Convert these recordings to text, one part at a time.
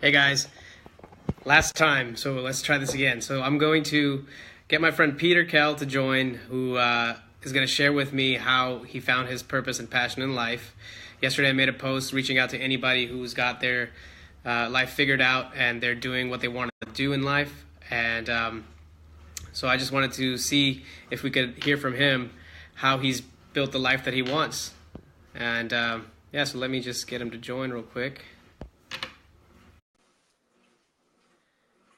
Hey guys, last time, so let's try this again. So I'm going to get my friend Peter Kell to join, who is going to share with me how he found his purpose and passion in life. Yesterday I made a post reaching out to anybody who's got their life figured out and they're doing what they want to do in life. And so I just wanted to see if we could hear from him how he's built the life that he wants. And yeah, so let me just get him to join real quick.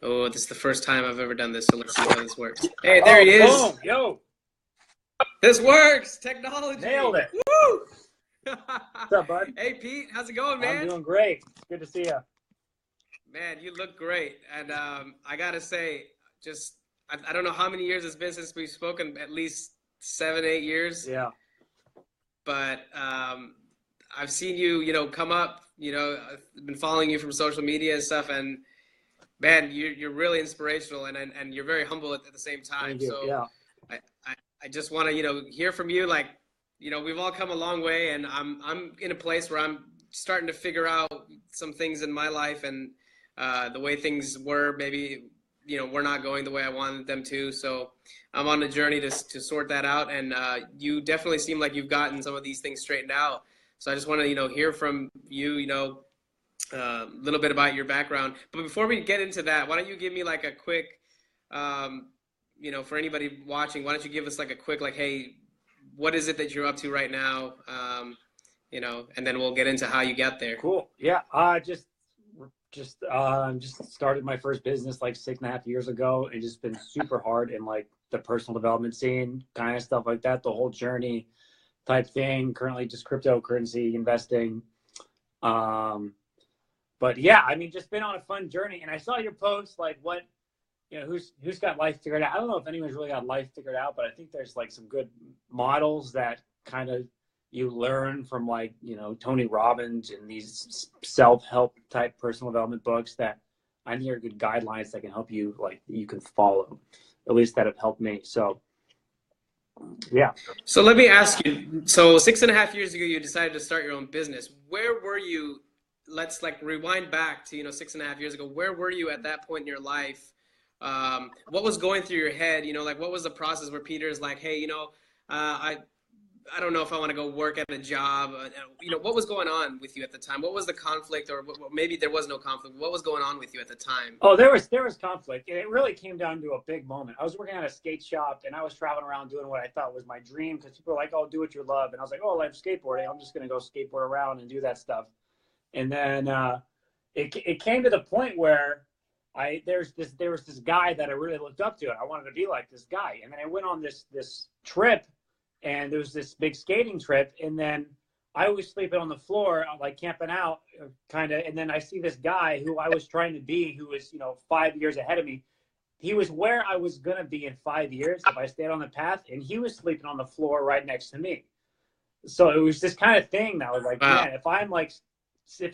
Oh, this is the first time I've ever done this, so let's see how this works. Hey, there he is. Boom. Yo. This works. Technology. Nailed it. Woo! What's up, bud? Hey, Pete. How's it going, man? I'm doing great. Good to see you. Man, you look great. And I got to say, I don't know how many years it's been since we've spoken, at least 7, 8 years. Yeah. But I've seen you, come up, I've been following you from social media and stuff, and man, you're really inspirational and you're very humble at the same time. Thank you. So yeah. I just want to, hear from you. Like, we've all come a long way, and I'm in a place where I'm starting to figure out some things in my life, and the way things were, maybe, we're not going the way I wanted them to. So I'm on a journey to sort that out. And you definitely seem like you've gotten some of these things straightened out. So I just want to, hear from you, a little bit about your background. But before we get into that, why don't you give me like a quick, for anybody watching, why don't you give us like a quick, like, hey, what is it that you're up to right now? And then we'll get into how you get there. Cool. Yeah. Just started my first business like 6.5 years ago. It's just been super hard in like the personal development scene, kind of stuff like that, the whole journey type thing. Currently just cryptocurrency investing. But yeah, I mean, just been on a fun journey. And I saw your post, like what, who's got life figured out? I don't know if anyone's really got life figured out, but I think there's like some good models that kind of you learn from, like, Tony Robbins and these self-help type personal development books that I think are good guidelines that can help you, like, you can follow, at least that have helped me. So yeah. So let me ask you, so 6.5 years ago, you decided to start your own business. Where were you? Let's like rewind back to, 6.5 years ago. Where were you at that point in your life? What was going through your head? Like, what was the process where Peter's like, hey, I don't know if I want to go work at a job. What was going on with you at the time? What was the conflict, or maybe there was no conflict? What was going on with you at the time? Oh, there was conflict. And it really came down to a big moment. I was working at a skate shop, and I was traveling around doing what I thought was my dream, because people were like, oh, do what you love. And I was like, oh, I love skateboarding. I'm just going to go skateboard around and do that stuff. And then it came to the point where there was this guy that I really looked up to, and I wanted to be like this guy. And then I went on this trip, and there was this big skating trip, and then I was sleeping on the floor, like camping out, kind of. And then I see this guy who I was trying to be, who was 5 years ahead of me. He was where I was gonna be in 5 years if I stayed on the path, and he was sleeping on the floor right next to me. So it was this kind of thing that was like, wow, man, if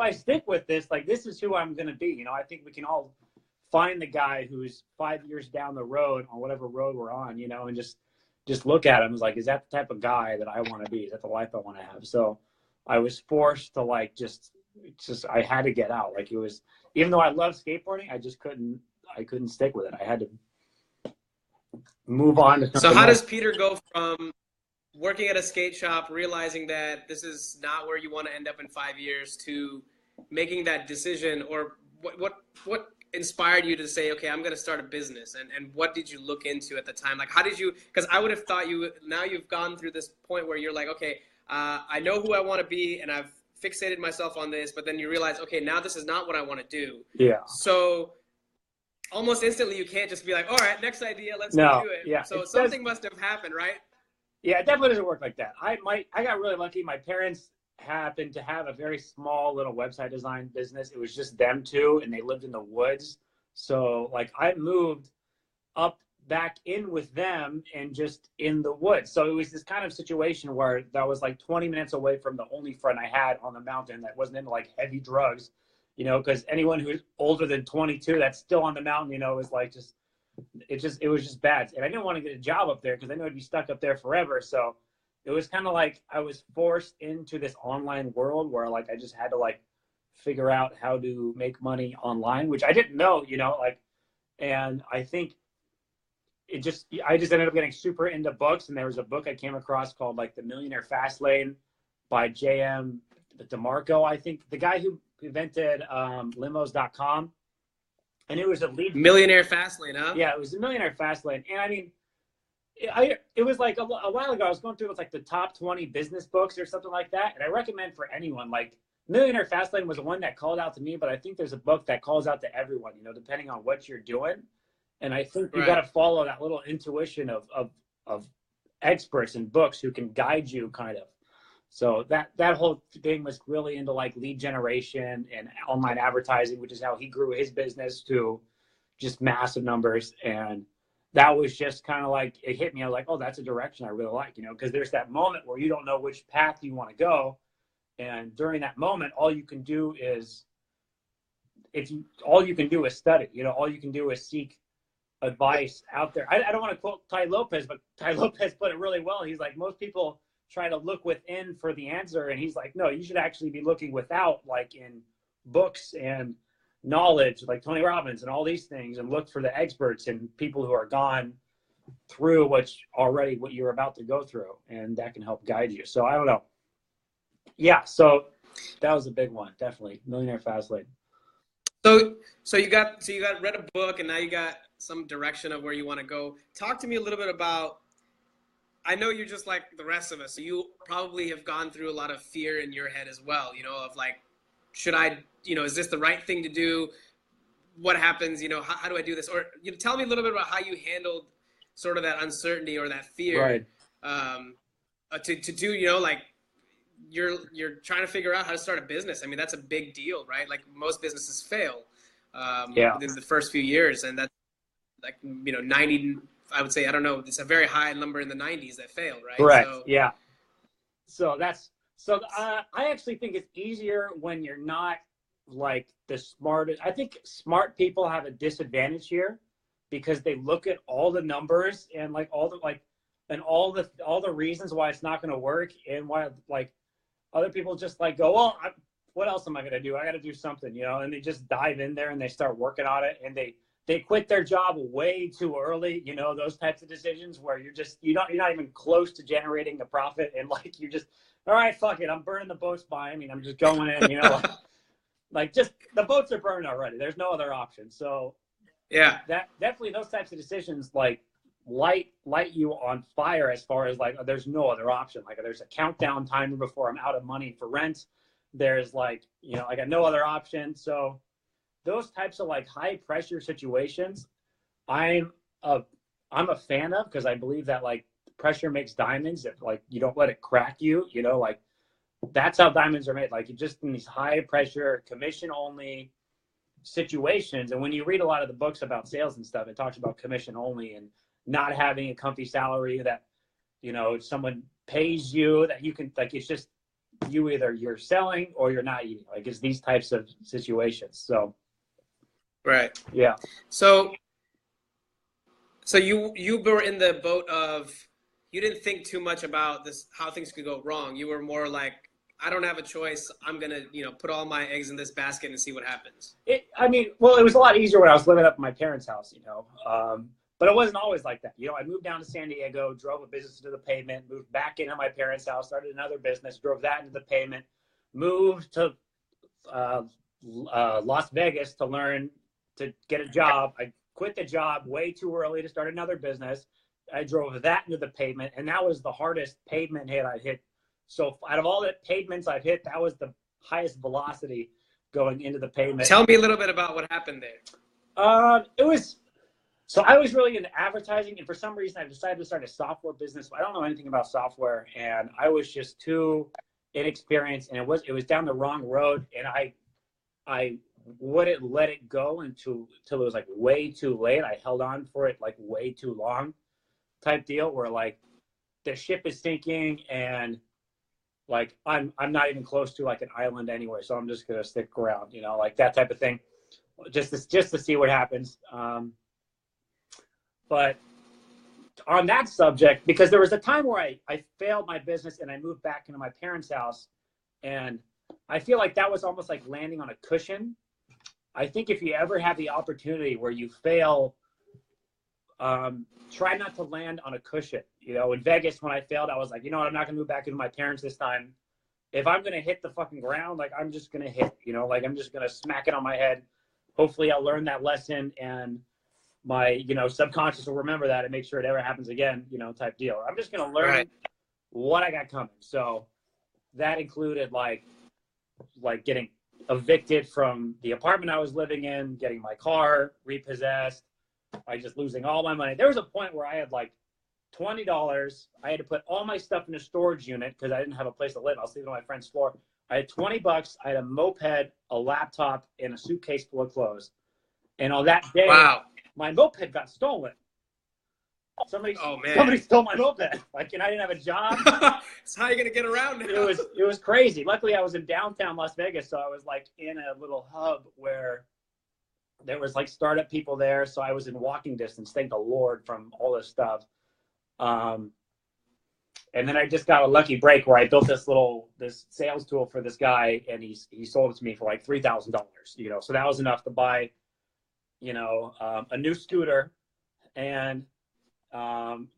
I stick with this, like, this is who I'm gonna be. I think we can all find the guy who's 5 years down the road on whatever road we're on, and just look at him as like, is that the type of guy that I want to be? Is that the life I want to have? So I was forced to like, I had to get out. Like, it was, even though I love skateboarding, I couldn't stick with it. I had to move on to something So how else. does Peter go from working at a skate shop, realizing that this is not where you want to end up in 5 years, to making that decision? Or what inspired you to say, okay, I'm going to start a business? And what did you look into at the time? Like, how did you, because I would have thought now you've gone through this point where you're like, okay, I know who I want to be, and I've fixated myself on this, but then you realize, okay, now this is not what I want to do. Yeah. So almost instantly you can't just be like, all right, next idea, let's do it. Yeah. So something must have happened, right? Yeah, it definitely doesn't work like that. I got really lucky. My parents happened to have a very small little website design business. It was just them two, and they lived in the woods. So like, I moved up back in with them and just in the woods. So it was this kind of situation where that was like 20 minutes away from the only friend I had on the mountain that wasn't into like heavy drugs, because anyone who's older than 22 that's still on the mountain, is like, it was just bad. And I didn't want to get a job up there because I knew I'd be stuck up there forever. So it was kind of like I was forced into this online world where like I just had to like figure out how to make money online, which I didn't know, like, and I think I just ended up getting super into books. And there was a book I came across called like The Millionaire Fast Lane by J.M. DeMarco, I think, the guy who invented limos.com. And it was a lead. Millionaire Fastlane, huh? Yeah, it was a Millionaire Fastlane. And I mean, it was like a while ago, I was going through with like the top 20 business books or something like that. And I recommend for anyone, like Millionaire Fastlane was the one that called out to me, but I think there's a book that calls out to everyone, depending on what you're doing. And I think you got to follow that little intuition of experts in books who can guide you kind of. So that whole thing was really into like lead generation and online advertising, which is how he grew his business to just massive numbers. And that was just kind of like, it hit me. I was like, oh, that's a direction I really like, because there's that moment where you don't know which path you want to go. And during that moment, all you can do is study, all you can do is seek advice out there. I don't want to quote Ty Lopez, but Ty Lopez put it really well. He's like, most people try to look within for the answer. And he's like, no, you should actually be looking without, like in books and knowledge, like Tony Robbins and all these things, and look for the experts and people who are gone through what you're about to go through. And that can help guide you. So I don't know. Yeah. So that was a big one. Definitely. Millionaire Fastlane. So you got read a book, and now you got some direction of where you want to go. Talk to me a little bit about, I know you're just like the rest of us, so you probably have gone through a lot of fear in your head as well, of like, should I, is this the right thing to do? What happens, how do I do this? Or tell me a little bit about how you handled sort of that uncertainty or that fear, right? To do, like, you're trying to figure out how to start a business. I mean, that's a big deal, right? Like most businesses fail within the first few years, and that's like 90. I would say, I don't know, it's a very high number in the 90s that fail, right? Correct. Yeah. So I actually think it's easier when you're not like the smartest. I think smart people have a disadvantage here because they look at all the numbers and like all the reasons why it's not going to work, and why like other people just like go, well, what else am I going to do? I got to do something, and they just dive in there and they start working on it, and they quit their job way too early, those types of decisions where you're not even close to generating a profit, and like you're just, all right, fuck it, I'm burning the boats by. I mean, I'm just going in, like just the boats are burned already. There's no other option. So yeah, that definitely those types of decisions like light you on fire as far as like there's no other option. Like there's a countdown timer before I'm out of money for rent. There's like, I got no other option. So those types of like high pressure situations, I'm a fan of, because I believe that like pressure makes diamonds. If like you don't let it crack you, like that's how diamonds are made. Like you just in these high pressure commission only situations. And when you read a lot of the books about sales and stuff, it talks about commission only and not having a comfy salary that, someone pays you, that you can, like, it's just you either you're selling or you're not eating. Like it's these types of situations. So right. Yeah. So you were in the boat of, you didn't think too much about this, how things could go wrong. You were more like, I don't have a choice. I'm going to, put all my eggs in this basket and see what happens. It was a lot easier when I was living up in my parents' house, but it wasn't always like that. I moved down to San Diego, drove a business into the pavement, moved back into my parents' house, started another business, drove that into the pavement, moved to Las Vegas to get a job. I quit the job way too early to start another business. I drove that into the pavement, and that was the hardest pavement hit I hit. So out of all the pavements I've hit, that was the highest velocity going into the pavement. Tell me a little bit about what happened there. So I was really into advertising, and for some reason I decided to start a software business. I don't know anything about software, and I was just too inexperienced, and it was down the wrong road, and I wouldn't let it go until it was like way too late. I held on for it like way too long, type deal, where like the ship is sinking and like I'm not even close to like an island anyway, so I'm just gonna stick around, like that type of thing, just to see what happens. But on that subject, because there was a time where I failed my business and I moved back into my parents' house, and I feel like that was almost like landing on a cushion. I think if you ever have the opportunity where you fail, try not to land on a cushion. You know, in Vegas, when I failed, I was like, you know what, I'm not going to move back into my parents this time. If I'm going to hit the fucking ground, like, I'm just going to hit, you know, like, I'm just going to smack it on my head. Hopefully I'll learn that lesson, and my, you know, subconscious will remember that and make sure it never happens again, you know, type deal. I'm just going to learn what I got coming. So that included like getting evicted from the apartment I was living in, getting my car repossessed, like just losing all my money. There was a point where I had like $20. I had to put all my stuff in a storage unit because I didn't have a place to live. I was sleeping on my friend's floor. I had $20. I had a moped, a laptop, and a suitcase full of clothes. And on that day, my moped got stolen. Somebody stole my moped. Like, and I didn't have a job. So how are you gonna get around now? It was crazy. Luckily, I was in downtown Las Vegas, so I was like in a little hub where there was like startup people there. So I was in walking distance, thank the Lord, from all this stuff. And then I just got a lucky break where I built this sales tool for this guy, and he sold it to me for like $3,000. You know, so that was enough to buy, you know, a new scooter and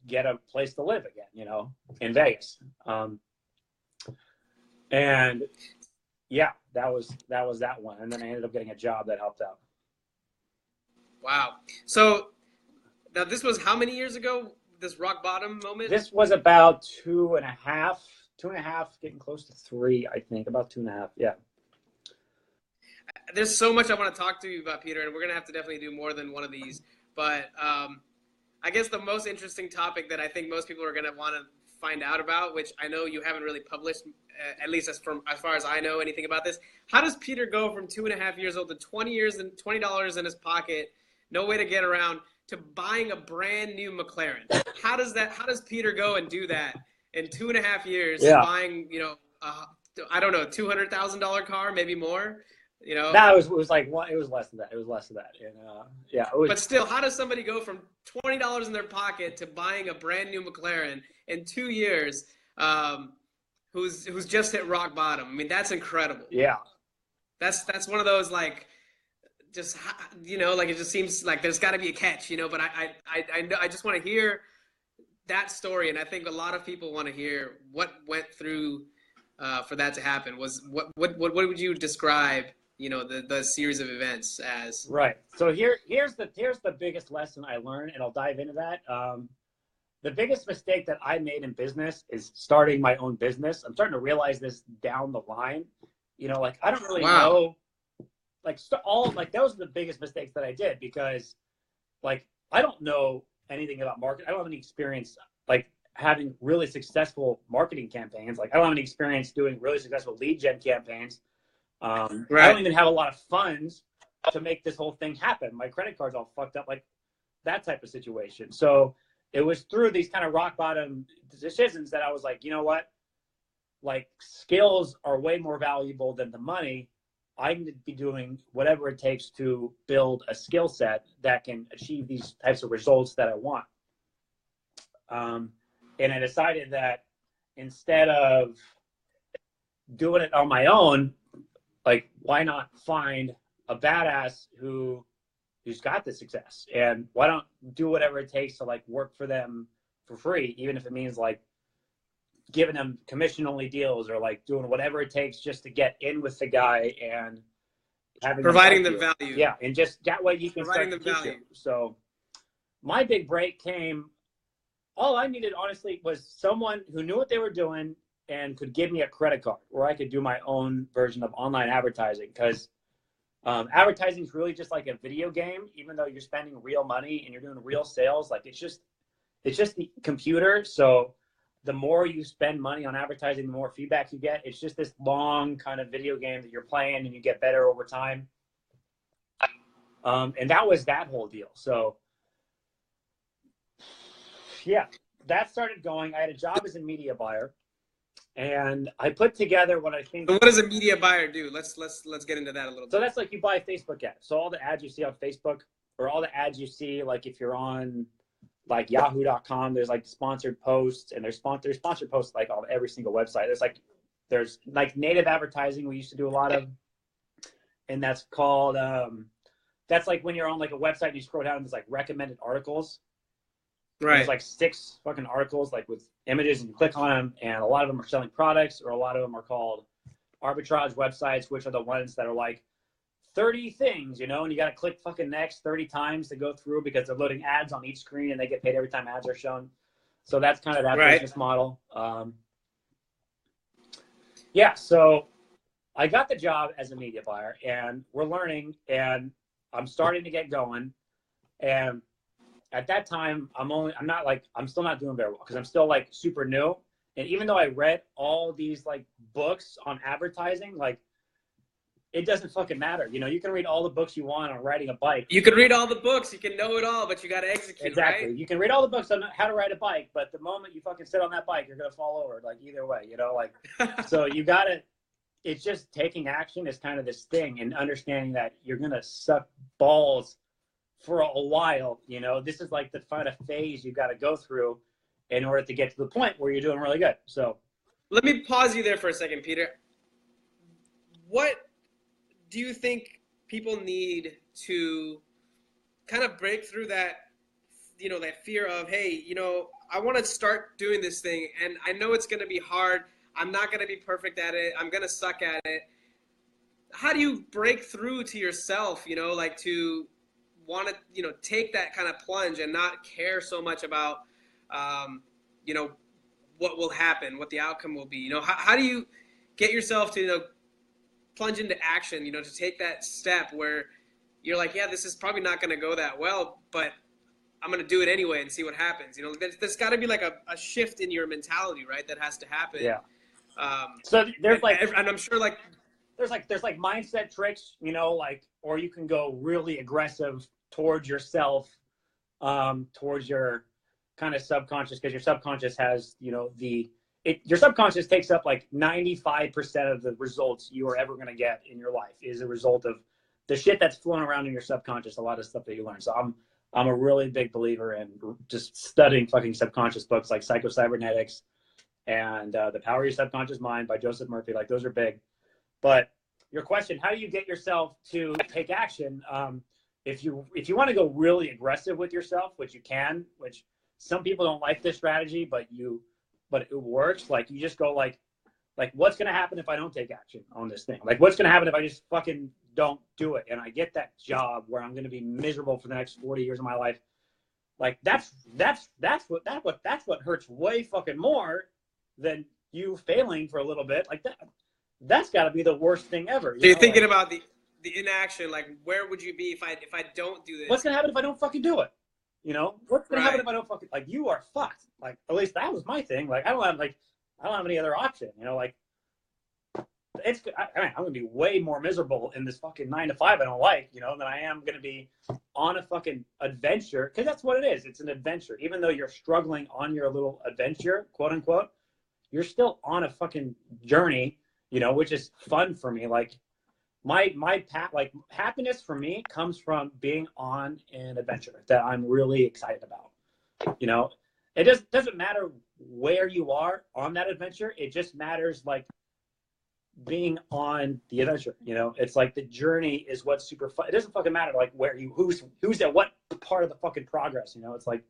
get a place to live again, you know, in Vegas. And yeah, that was that one. And then I ended up getting a job that helped out. Wow. So now this was how many years ago, this rock bottom moment? This was about 2.5, getting close to 3, I think, about 2.5. Yeah. There's so much I want to talk to you about, Peter, and we're going to have to definitely do more than one of these. But I guess the most interesting topic that I think most people are going to want to find out about, which I know you haven't really published, at least as far as I know anything about this. How does Peter go from 2.5 years old to $20 in his pocket, no way to get around, to buying a brand new McLaren? How does Peter go and do that in 2.5 years? Yeah. Buying, you know, I don't know, $200,000 car, maybe more. You know, no, it was like one. It was less than that. And yeah. But still, how does somebody go from $20 in their pocket to buying a brand new McLaren in 2 years? Who's just hit rock bottom? I mean, that's incredible. Yeah. That's one of those, like, just, you know, like, it just seems like there's got to be a catch, you know. But I just want to hear that story, and I think a lot of people want to hear what went through for that to happen. What would you describe, you know, the series of events as? Right. So here's the biggest lesson I learned, and I'll dive into that. The biggest mistake that I made in business is starting my own business. I'm starting to realize this down the line. You know, like, I don't really know. Like, that was the biggest mistakes that I did, because, like, I don't know anything about marketing. I don't have any experience, like, having really successful marketing campaigns. Like, I don't have any experience doing really successful lead gen campaigns. I don't even have a lot of funds to make this whole thing happen. My credit card's all fucked up, like that type of situation. So it was through these kind of rock bottom decisions that I was like, you know what? Like, skills are way more valuable than the money. I need to be doing whatever it takes to build a skill set that can achieve these types of results that I want. And I decided that instead of doing it on my own, like, why not find a badass who's got the success, and why don't do whatever it takes to, like, work for them for free, even if it means, like, giving them commission only deals, or, like, doing whatever it takes just to get in with the guy and providing them value. Yeah. And just that way you can providing start them to teach value. them. So my big break came, all I needed, honestly, was someone who knew what they were doing and could give me a credit card where I could do my own version of online advertising. Because advertising is really just like a video game, even though you're spending real money and you're doing real sales. Like, it's just the computer. So the more you spend money on advertising, the more feedback you get. It's just this long kind of video game that you're playing, and you get better over time. And that was that whole deal. So yeah, that started going. I had a job as a media buyer, and I put together what I think. So what does a media buyer do? Let's get into that a little bit. So that's like, you buy Facebook ads. So all the ads you see on Facebook, or all the ads you see, like, if you're on, like, yahoo.com, there's, like, sponsored posts, and there's sponsored posts, like, on every single website. There's, like, There's like native advertising we used to do a lot of, and that's called that's like when you're on like a website and you scroll down and there's like recommended articles. Right. There's like 6 fucking articles like with images, and you click on them, and a lot of them are selling products, or a lot of them are called arbitrage websites, which are the ones that are like 30 things, you know, and you got to click fucking next 30 times to go through because they're loading ads on each screen and they get paid every time ads are shown. So that's kind of that business model. Yeah, so I got the job as a media buyer, and we're learning, and I'm starting to get going. And at that time, I'm still not doing very well because I'm still like super new. And even though I read all these like books on advertising, like it doesn't fucking matter. You know, you can read all the books you want on riding a bike. You can read all the books, you can know it all, but you got to execute. Exactly. Right? You can read all the books on how to ride a bike, but the moment you fucking sit on that bike, you're going to fall over. Like either way, you know, like, so you got to, it's just taking action is kind of this thing, and understanding that you're going to suck balls for a while. You know, this is like the kind of phase you got to go through in order to get to the point where you're doing really good. So let me pause you there for a second, Peter. What do you think people need to kind of break through that, you know, that fear of, hey, you know, I want to start doing this thing and I know it's going to be hard. I'm not going to be perfect at it. I'm going to suck at it. How do you break through to yourself, you know, like to want to, you know, take that kind of plunge and not care so much about, you know, what will happen, what the outcome will be? You know, how do you get yourself to, you know, plunge into action, you know, to take that step where you're like, yeah, this is probably not going to go that well, but I'm going to do it anyway and see what happens. You know, there's got to be like a shift in your mentality, right? That has to happen. Yeah. So there's and I'm sure like, there's like mindset tricks, you know, like, or you can go really aggressive towards yourself, towards your kind of subconscious, because your subconscious has, you know, your subconscious takes up like 95% of the results you are ever going to get in your life is a result of the shit that's flowing around in your subconscious, a lot of stuff that you learn. So I'm a really big believer in just studying fucking subconscious books like Psycho-Cybernetics and The Power of Your Subconscious Mind by Joseph Murphy. Like those are big. But your question, how do you get yourself to take action? If you want to go really aggressive with yourself, which you can, which some people don't like this strategy, but it works. Like you just go like what's going to happen if I don't take action on this thing? Like what's going to happen if I just fucking don't do it? And I get that job where I'm going to be miserable for the next 40 years of my life. Like that's what hurts way fucking more than you failing for a little bit. Like that's got to be the worst thing ever. So you're thinking about the inaction, like where would you be if I don't do this? What's going to happen if I don't fucking do it? You know, what's going to happen if I don't fucking, like, you are fucked. Like, at least that was my thing. Like, I don't have any other option, you know, like, I'm going to be way more miserable in this fucking 9 to 5 I don't like, you know, than I am going to be on a fucking adventure. Cause that's what it is. It's an adventure. Even though you're struggling on your little adventure, quote unquote, you're still on a fucking journey, you know, which is fun for me. Like, my path, like happiness for me comes from being on an adventure that I'm really excited about. You know, it doesn't matter where you are on that adventure. It just matters like being on the adventure. You know, it's like the journey is what's super fun. It doesn't fucking matter like who's at what part of the fucking progress. You know, it's like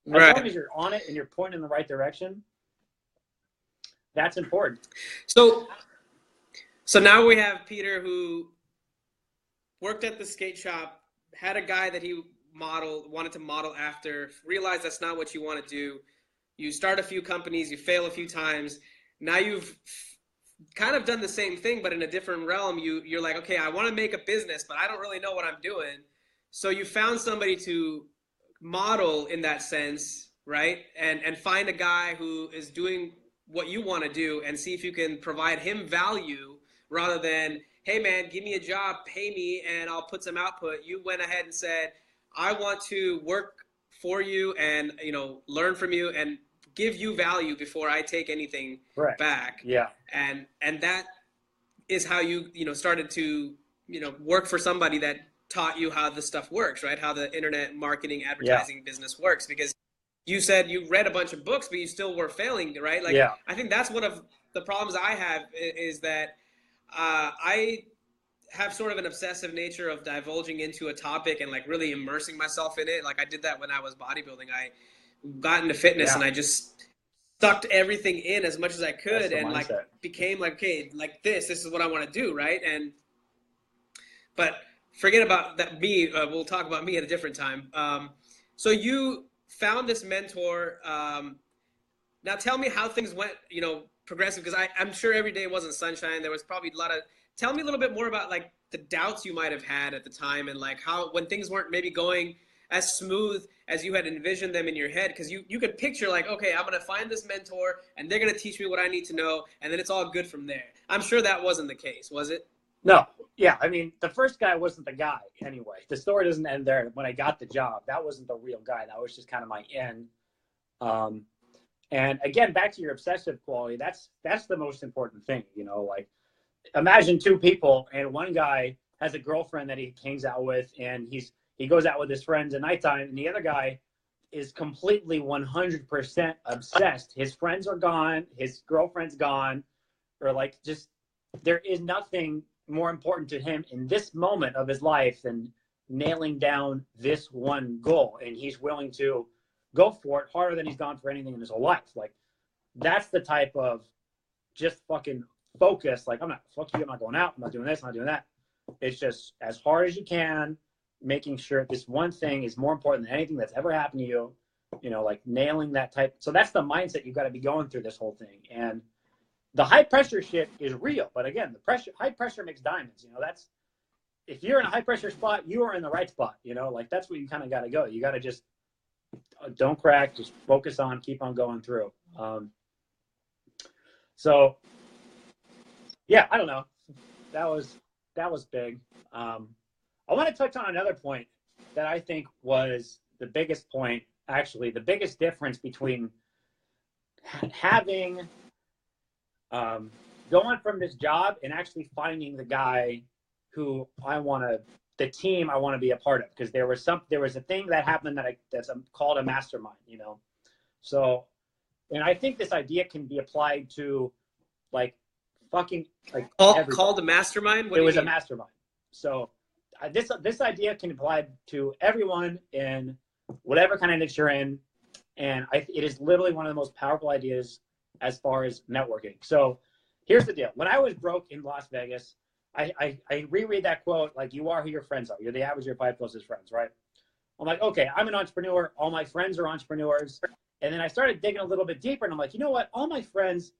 as long as you're on it and you're pointing in the right direction, that's important. So now we have Peter, who worked at the skate shop, had a guy that he wanted to model after, realized that's not what you want to do. You start a few companies, you fail a few times. Now you've kind of done the same thing, but in a different realm. You're like, okay, I want to make a business, but I don't really know what I'm doing. So you found somebody to model in that sense, right? And find a guy who is doing what you want to do and see if you can provide him value rather than, hey man, give me a job, pay me, and I'll put some output. You went ahead and said, I want to work for you and, you know, learn from you and give you value before I take anything back. Yeah. And that is how you know, started to, you know, work for somebody that taught you how this stuff works, right? How the internet marketing, advertising business works. Because you said you read a bunch of books, but you still were failing, right? Like, I think that's one of the problems I have is that I have sort of an obsessive nature of divulging into a topic and like really immersing myself in it. Like I did that when I was bodybuilding. I got into fitness and I just sucked everything in as much as I could and like became like, okay, like this is what I want to do. Right. But forget about that. We'll talk about me at a different time. So you found this mentor. Now tell me how things went, progressive, because I'm sure every day wasn't sunshine. There was probably a lot of, tell me a little bit more about like the doubts you might have had at the time and like how, when things weren't maybe going as smooth as you had envisioned them in your head, because you could picture like, okay, I'm going to find this mentor and they're going to teach me what I need to know. And then it's all good from there. I'm sure that wasn't the case, was it? No. Yeah. I mean, the first guy wasn't the guy anyway. The story doesn't end there. When I got the job, that wasn't the real guy. That was just kind of my end. And again, back to your obsessive quality, that's the most important thing, like imagine two people and one guy has a girlfriend that he hangs out with and he goes out with his friends at nighttime and the other guy is completely 100% obsessed. His friends are gone, his girlfriend's gone, or like just there is nothing more important to him in this moment of his life than nailing down this one goal. And he's willing to go for it harder than he's gone for anything in his whole life. Like that's the type of just fucking focus. Like I'm not going out. I'm not doing this. I'm not doing that. It's just as hard as you can, making sure this one thing is more important than anything that's ever happened to you, like nailing that type. So that's the mindset you've got to be going through this whole thing. And the high pressure shit is real. But again, high pressure makes diamonds. That's, if you're in a high pressure spot, you are in the right spot, like that's where you kind of got to go. You got to just, don't crack, just focus on, keep on going through. So yeah, I don't know. That was big. I want to touch on another point that I think was the biggest point, actually, the biggest difference between having, going from this job and actually finding the guy who the team I want to be a part of, because there was a thing that happened that's called a mastermind, So, and I think this idea can be applied to like fucking like called a mastermind. It was a mastermind. So this idea can apply to everyone in whatever kind of niche you're in, and it is literally one of the most powerful ideas as far as networking. So here's the deal: when I was broke in Las Vegas, I reread that quote, like, you are who your friends are. You're the average of your 5 closest friends, right? I'm like, okay, I'm an entrepreneur. All my friends are entrepreneurs. And then I started digging a little bit deeper, and I'm like, you know what? All my friends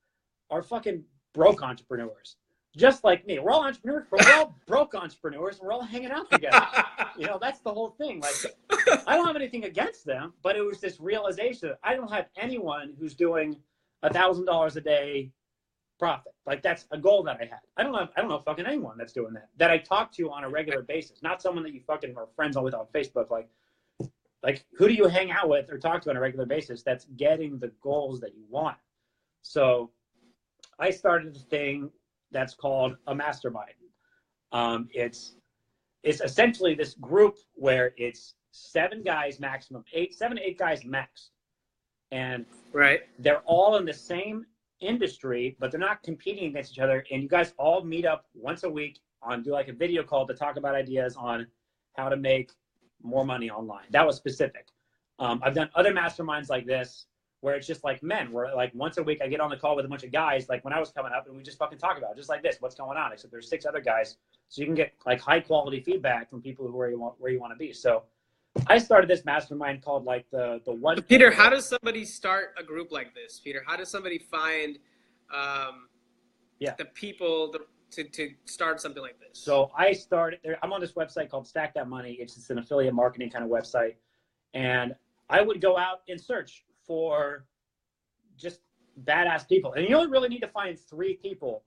are fucking broke entrepreneurs, just like me. We're all entrepreneurs, but we're all broke entrepreneurs, and we're all hanging out together. That's the whole thing. Like, I don't have anything against them, but it was this realization that I don't have anyone who's doing $1,000 a day profit. Like that's a goal that I had. I don't know fucking anyone that's doing that I talk to on a regular basis. Not someone that you fucking are friends with on Facebook. Like who do you hang out with or talk to on a regular basis that's getting the goals that you want? So I started a thing that's called a mastermind. It's essentially this group where it's 7 guys maximum, 7 to 8 guys max. And right, they're all in the same industry, but they're not competing against each other, and you guys all meet up once a week do like a video call to talk about ideas on how to make more money online. That was specific. I've done other masterminds like this where it's just like men, where like once a week I get on the call with a bunch of guys like when I was coming up, and we just fucking talk about it, just like this, what's going on, except there's 6 other guys, so you can get like high quality feedback from people where you want to be. So I started this mastermind called like the one. Peter, how does somebody start a group like this? Peter, how does somebody find the people to start something like this? So I started there. I'm on this website called Stack That Money. It's just an affiliate marketing kind of website, and I would go out and search for just badass people, and you only really need to find 3 people.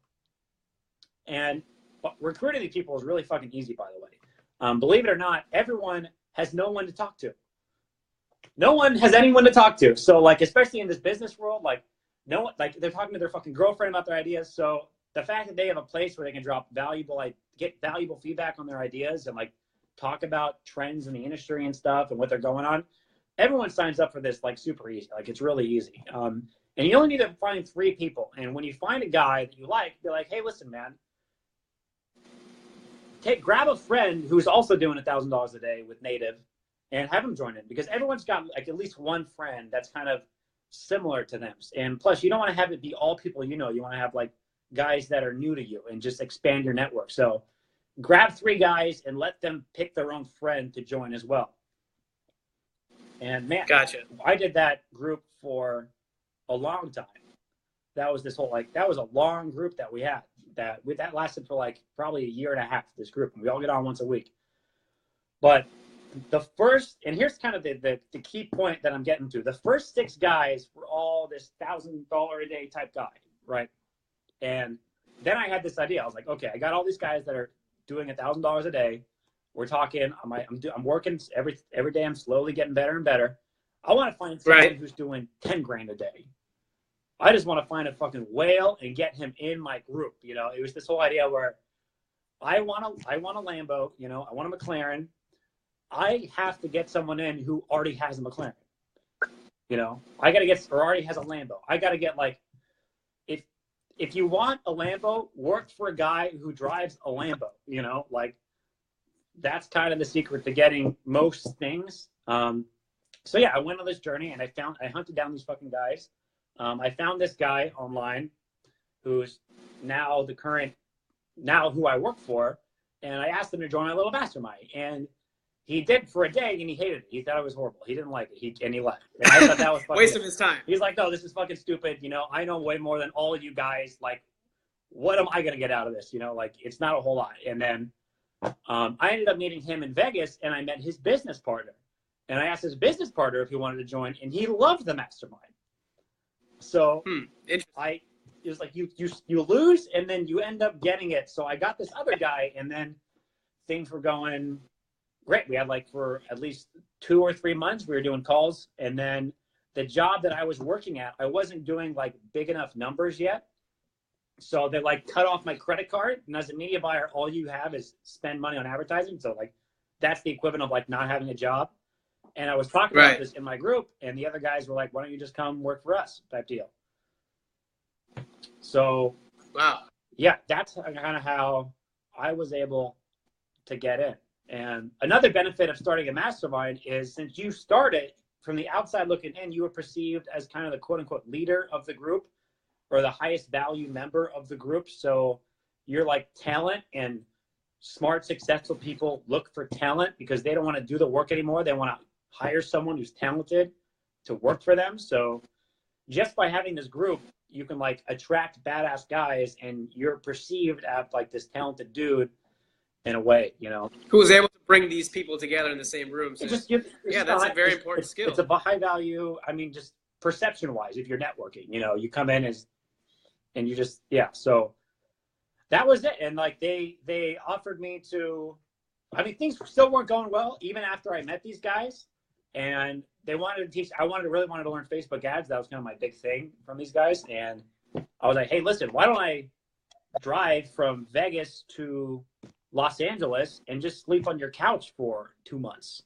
And recruiting these people is really fucking easy, by the way. Believe it or not, everyone has no one to talk to. No one has anyone to talk to. So like, especially in this business world, like no one, like they're talking to their fucking girlfriend about their ideas. So the fact that they have a place where they can get valuable feedback on their ideas and like talk about trends in the industry and stuff and what they're going on, everyone signs up for this like super easy. Like it's really easy. And you only need to find 3 people. And when you find a guy that you like, be like, hey, listen, man, grab a friend who's also doing $1,000 a day with Native and have them join in, because everyone's got like at least one friend that's kind of similar to them. And plus, you don't want to have it be all people you know. You want to have like guys that are new to you and just expand your network. So grab 3 guys and let them pick their own friend to join as well. And man, Gotcha. I did that group for a long time. That was that was a long group that we had. That lasted for like probably a year and a half, this group. And we all get on once a week. But the first, and here's kind of the key point that I'm getting to. The first 6 guys were all this $1,000 a day type guy, right? And then I had this idea. I was like, okay, I got all these guys that are doing $1,000 a day. We're talking. I'm working every day. I'm slowly getting better and better. I want to find someone who's doing 10 grand a day. I just want to find a fucking whale and get him in my group. You know, it was this whole idea where I want a Lambo. You know, I want a McLaren. I have to get someone in who already has a McLaren. You know, I got to get, or already has a Lambo. I got to get like, if you want a Lambo, work for a guy who drives a Lambo. You know, like that's kind of the secret to getting most things. So yeah, I went on this journey and I hunted down these fucking guys. I found this guy online who's now who I work for. And I asked him to join my little mastermind, and he did for a day, and he hated it. He thought it was horrible. He didn't like it. And he left. And I thought that was fucking waste of his time. He's like, no, this is fucking stupid. You know, I know way more than all of you guys. Like, what am I going to get out of this? You know, like, it's not a whole lot. And then I ended up meeting him in Vegas, and I met his business partner. And I asked his business partner if he wanted to join, and he loved the mastermind. So it was like you lose, and then you end up getting it. So I got this other guy, and then things were going great. We had like for at least 2 or 3 months, we were doing calls. And then the job that I was working at, I wasn't doing like big enough numbers yet. So they like cut off my credit card. And as a media buyer, all you have is spend money on advertising. So like that's the equivalent of like not having a job. And I was talking about this in my group, and the other guys were like, why don't you just come work for us type deal. So wow, yeah, that's kind of how I was able to get in. And another benefit of starting a mastermind is, since you started from the outside looking in, you were perceived as kind of the quote unquote leader of the group, or the highest value member of the group. So you're like talent, and smart, successful people look for talent because they don't want to do the work anymore. They want to hire someone who's talented to work for them. So just by having this group, you can like attract badass guys, and you're perceived as like this talented dude in a way, you know, who's able to bring these people together in the same room. So that's a very important skill. It's a high value. I mean, just perception wise, if you're networking, you know, you come in and you just, so that was it. And like, they offered me to, I mean, things still weren't going well even after I met these guys, and they wanted to teach. I really wanted to learn Facebook ads. That was kind of my big thing from these guys. And I was like, hey, listen, why don't I drive from Vegas to Los Angeles and just sleep on your couch for 2 months,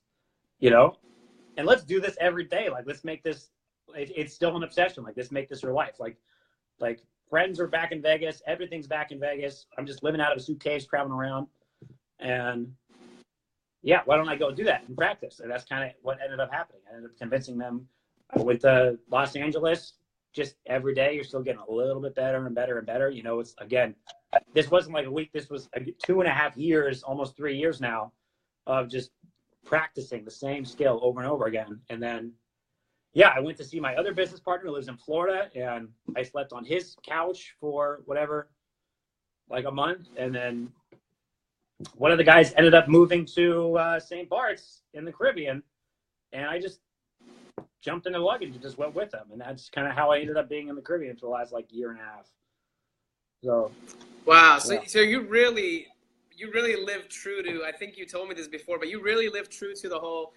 you know, and let's do this every day. Like, let's make this, it's still an obsession. Like, let's make this your life. Like friends are back in Vegas. Everything's back in Vegas. I'm just living out of a suitcase, traveling around. And yeah, why don't I go do that and practice? And that's kind of what ended up happening. I ended up convincing them. I went to Los Angeles. Just every day, you're still getting a little bit better and better and better. You know, it's, again, this wasn't like a week. This was 2.5 years, almost 3 years now, of just practicing the same skill over and over again. And then, yeah, I went to see my other business partner who lives in Florida, and I slept on his couch for whatever, like a month. And then one of the guys ended up moving to St. Bart's in the Caribbean, and I just jumped in the luggage and just went with them. And that's kind of how I ended up being in the Caribbean for the last like year and a half. So, wow. So, so you really lived true to, I think you told me this before, but you really lived true to the whole,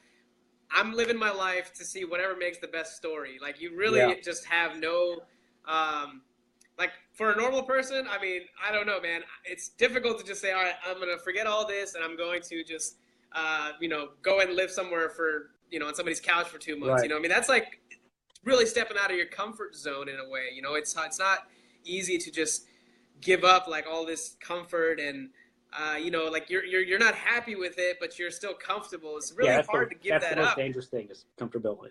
I'm living my life to see whatever makes the best story. Like, you really just have no, like, for a normal person, I mean, I don't know, man. It's difficult to just say, all right, I'm going to forget all this and I'm going to just, you know, go and live somewhere for, you know, on somebody's couch for 2 months. Right. You know, I mean, that's like really stepping out of your comfort zone in a way. You know, it's not easy to just give up like all this comfort and you know, like you're not happy with it, but you're still comfortable. It's really hard to give that up. That's the most dangerous thing is comfortability.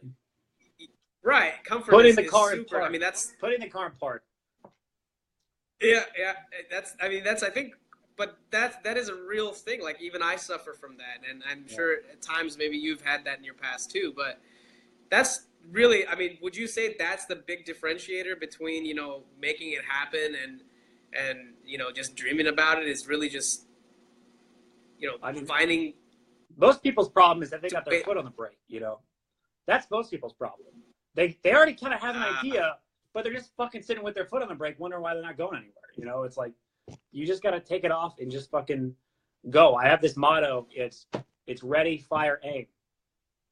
Right, comfort. Putting the car in super. park. I mean, that's putting the car in park. Yeah, yeah. That's I think, but that is a real thing. Like even I suffer from that, and I'm sure at times maybe you've had that in your past too. But that's really, I mean, would you say that's the big differentiator between, you know, making it happen and you know, just dreaming about it is really just, you know, finding. Most people's problem is that they got their foot on the brake. You know, that's most people's problem. They already kind of have an idea, but they're just fucking sitting with their foot on the brake, wondering why they're not going anywhere. You know, it's like you just got to take it off and just fucking go. I have this motto. It's ready, fire, aim.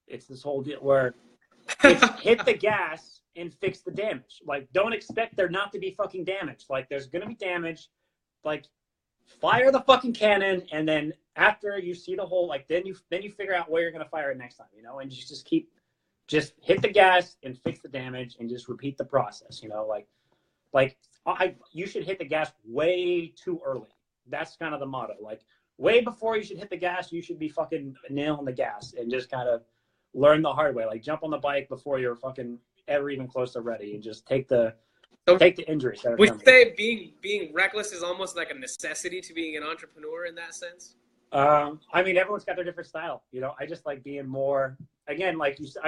It's this whole deal where it's hit the gas and fix the damage. Like, don't expect there not to be fucking damage. Like, there's going to be damage. Like, fire the fucking cannon, and then after you see the hole, like, then you figure out where you're going to fire it next time, you know, and you just hit the gas and fix the damage and just repeat the process, you know, you should hit the gas way too early. That's kind of the motto. Like, way before you should hit the gas, you should be fucking nailing the gas and just kind of learn the hard way. Like, jump on the bike before you're fucking ever even close to ready and just take the injuries that are would coming. you say being reckless is almost like a necessity to being an entrepreneur in that sense? I mean, everyone's got their different style. You know, I just like being more, again, like you said,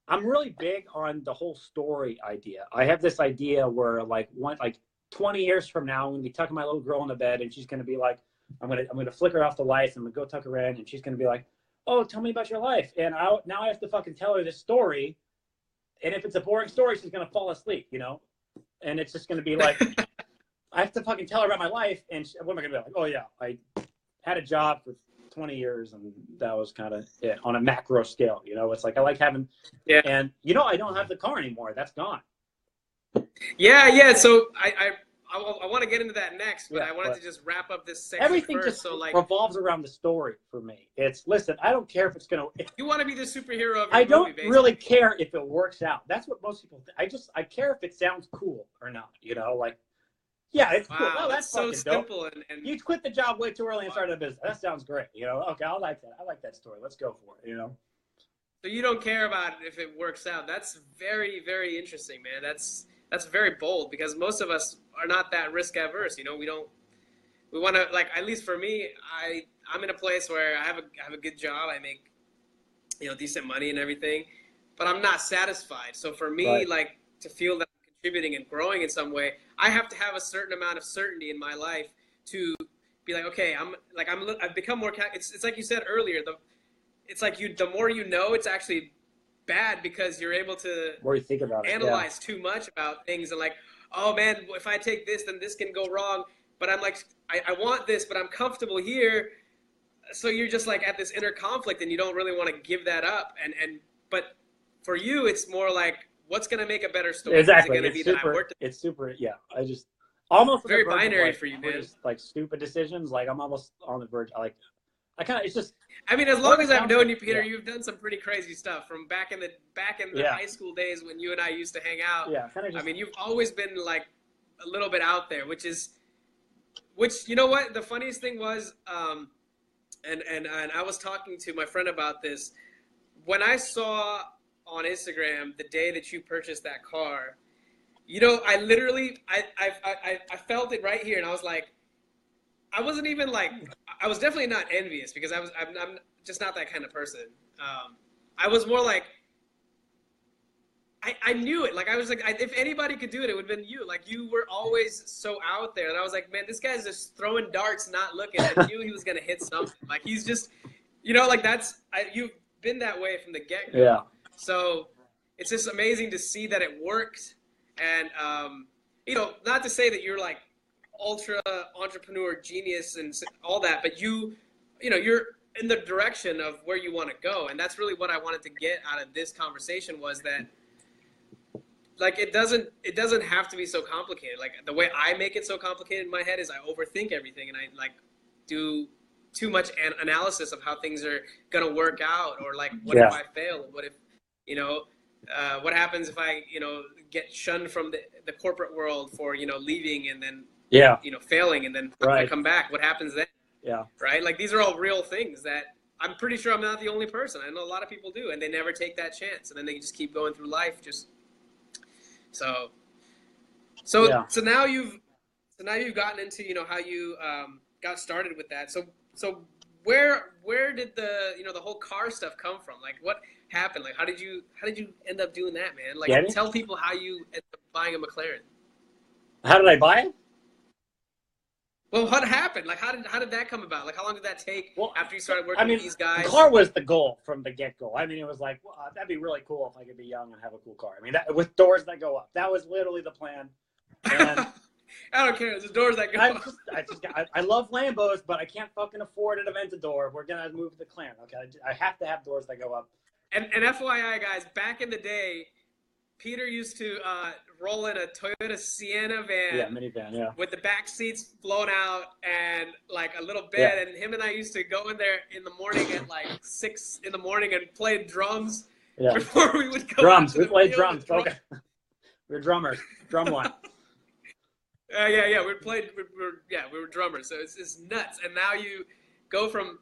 I'm really big on the whole story idea. I have this idea where like 20 years from now, I'm gonna be tucking my little girl in the bed, and she's gonna be like, I'm gonna flicker off the lights, I'm gonna go tuck her in, and she's gonna be like, oh, tell me about your life. And now I have to fucking tell her this story. And if it's a boring story, she's gonna fall asleep, you know? And it's just gonna be like, I have to fucking tell her about my life, and what am I gonna be like? Oh yeah, I had a job for 20 years, and that was kind of it on a macro scale. You know, it's like I like having, and you know, I don't have the car anymore. That's gone. Yeah. So I want to get into that next, but I wanted to just wrap up this section everything first. Just so like revolves around the story for me. It's listen, I don't care if it's gonna. You want to be the superhero of your I don't movie, really care if it works out. That's what most people think. I care if it sounds cool or not. You know, like. Yeah, it's cool. Well, that's so simple. And you quit the job way too early and started a business. That sounds great. You know, okay, I like that. I like that story. Let's go for it. You know. So you don't care about if it works out. That's very, very interesting, man. That's very bold because most of us are not that risk averse. You know, we want to, like, at least for me, I'm in a place where I have a good job. I make, you know, decent money and everything, but I'm not satisfied. So for me, like, to feel that I'm contributing and growing in some way, I have to have a certain amount of certainty in my life to be like, okay, I've become more. It's like you said earlier. It's like the more you know, it's actually bad because you're able to more you think about analyze too much about things and like, oh man, if I take this, then this can go wrong. But I'm like, I want this, but I'm comfortable here. So you're just like at this inner conflict, and you don't really want to give that up. But for you, it's more like, what's going to make a better story? Exactly. Is it going to be it's super. Yeah. I just almost very binary for you, man. Just like stupid decisions. Like I'm almost on the verge. It's just. I mean, as long as I've known you, Peter, you've done some pretty crazy stuff from back in the high school days when you and I used to hang out. Yeah. I mean, you've always been like a little bit out there, which you know what? The funniest thing was, and I was talking to my friend about this when I saw on Instagram the day that you purchased that car. You know, I literally I felt it right here, and I was like, I wasn't even like, I was definitely not envious because I'm just not that kind of person. I was more like, I knew it. Like I was like, if anybody could do it, it would have been you. Like you were always so out there, and I was like, man, this guy's just throwing darts, not looking. I knew he was gonna hit something. Like he's just, you know, like you've been that way from the get-go. Yeah. So it's just amazing to see that it worked. And, you know, not to say that you're like ultra entrepreneur genius and all that, but you know, you're in the direction of where you want to go. And that's really what I wanted to get out of this conversation was that, like, it doesn't have to be so complicated. Like the way I make it so complicated in my head is I overthink everything, and I like do too much analysis of how things are going to work out, or like, what if I fail? What if, you know, What happens if I, get shunned from the corporate world for, leaving and then, Yeah. failing and then Right. come back? What happens then? Yeah. Right? Like these are all real things that I'm pretty sure I'm not the only person. I know a lot of people do, and they never take that chance, and then they just keep going through life. So now you've gotten into how you got started with that. So where did the whole car stuff come from? Like what happened? Like how did you end up doing that, man? Like tell people how you ended up buying a McLaren. How did I buy it? Well, what happened? Like, how did that come about? Like, how long did that take after you started working with these guys? The car was the goal from the get-go. I mean, it was like, well, that'd be really cool if I could be young and have a cool car. I mean, with doors that go up. That was literally the plan. And I don't care. There's doors that go up. I love Lambos, but I can't fucking afford an Aventador. We're going to move to the Clan, okay? I have to have doors that go up. And FYI, guys, back in the day, Peter used to roll in a Toyota Sienna van. Yeah, minivan, yeah. With the back seats blown out and like a little bed. Yeah. And him and I used to go in there in the morning at like 6 in the morning and play drums before we would go. Drums. We played drums. Okay. We're drummers. Drum line. Yeah. We were drummers. So it's nuts. And now you go from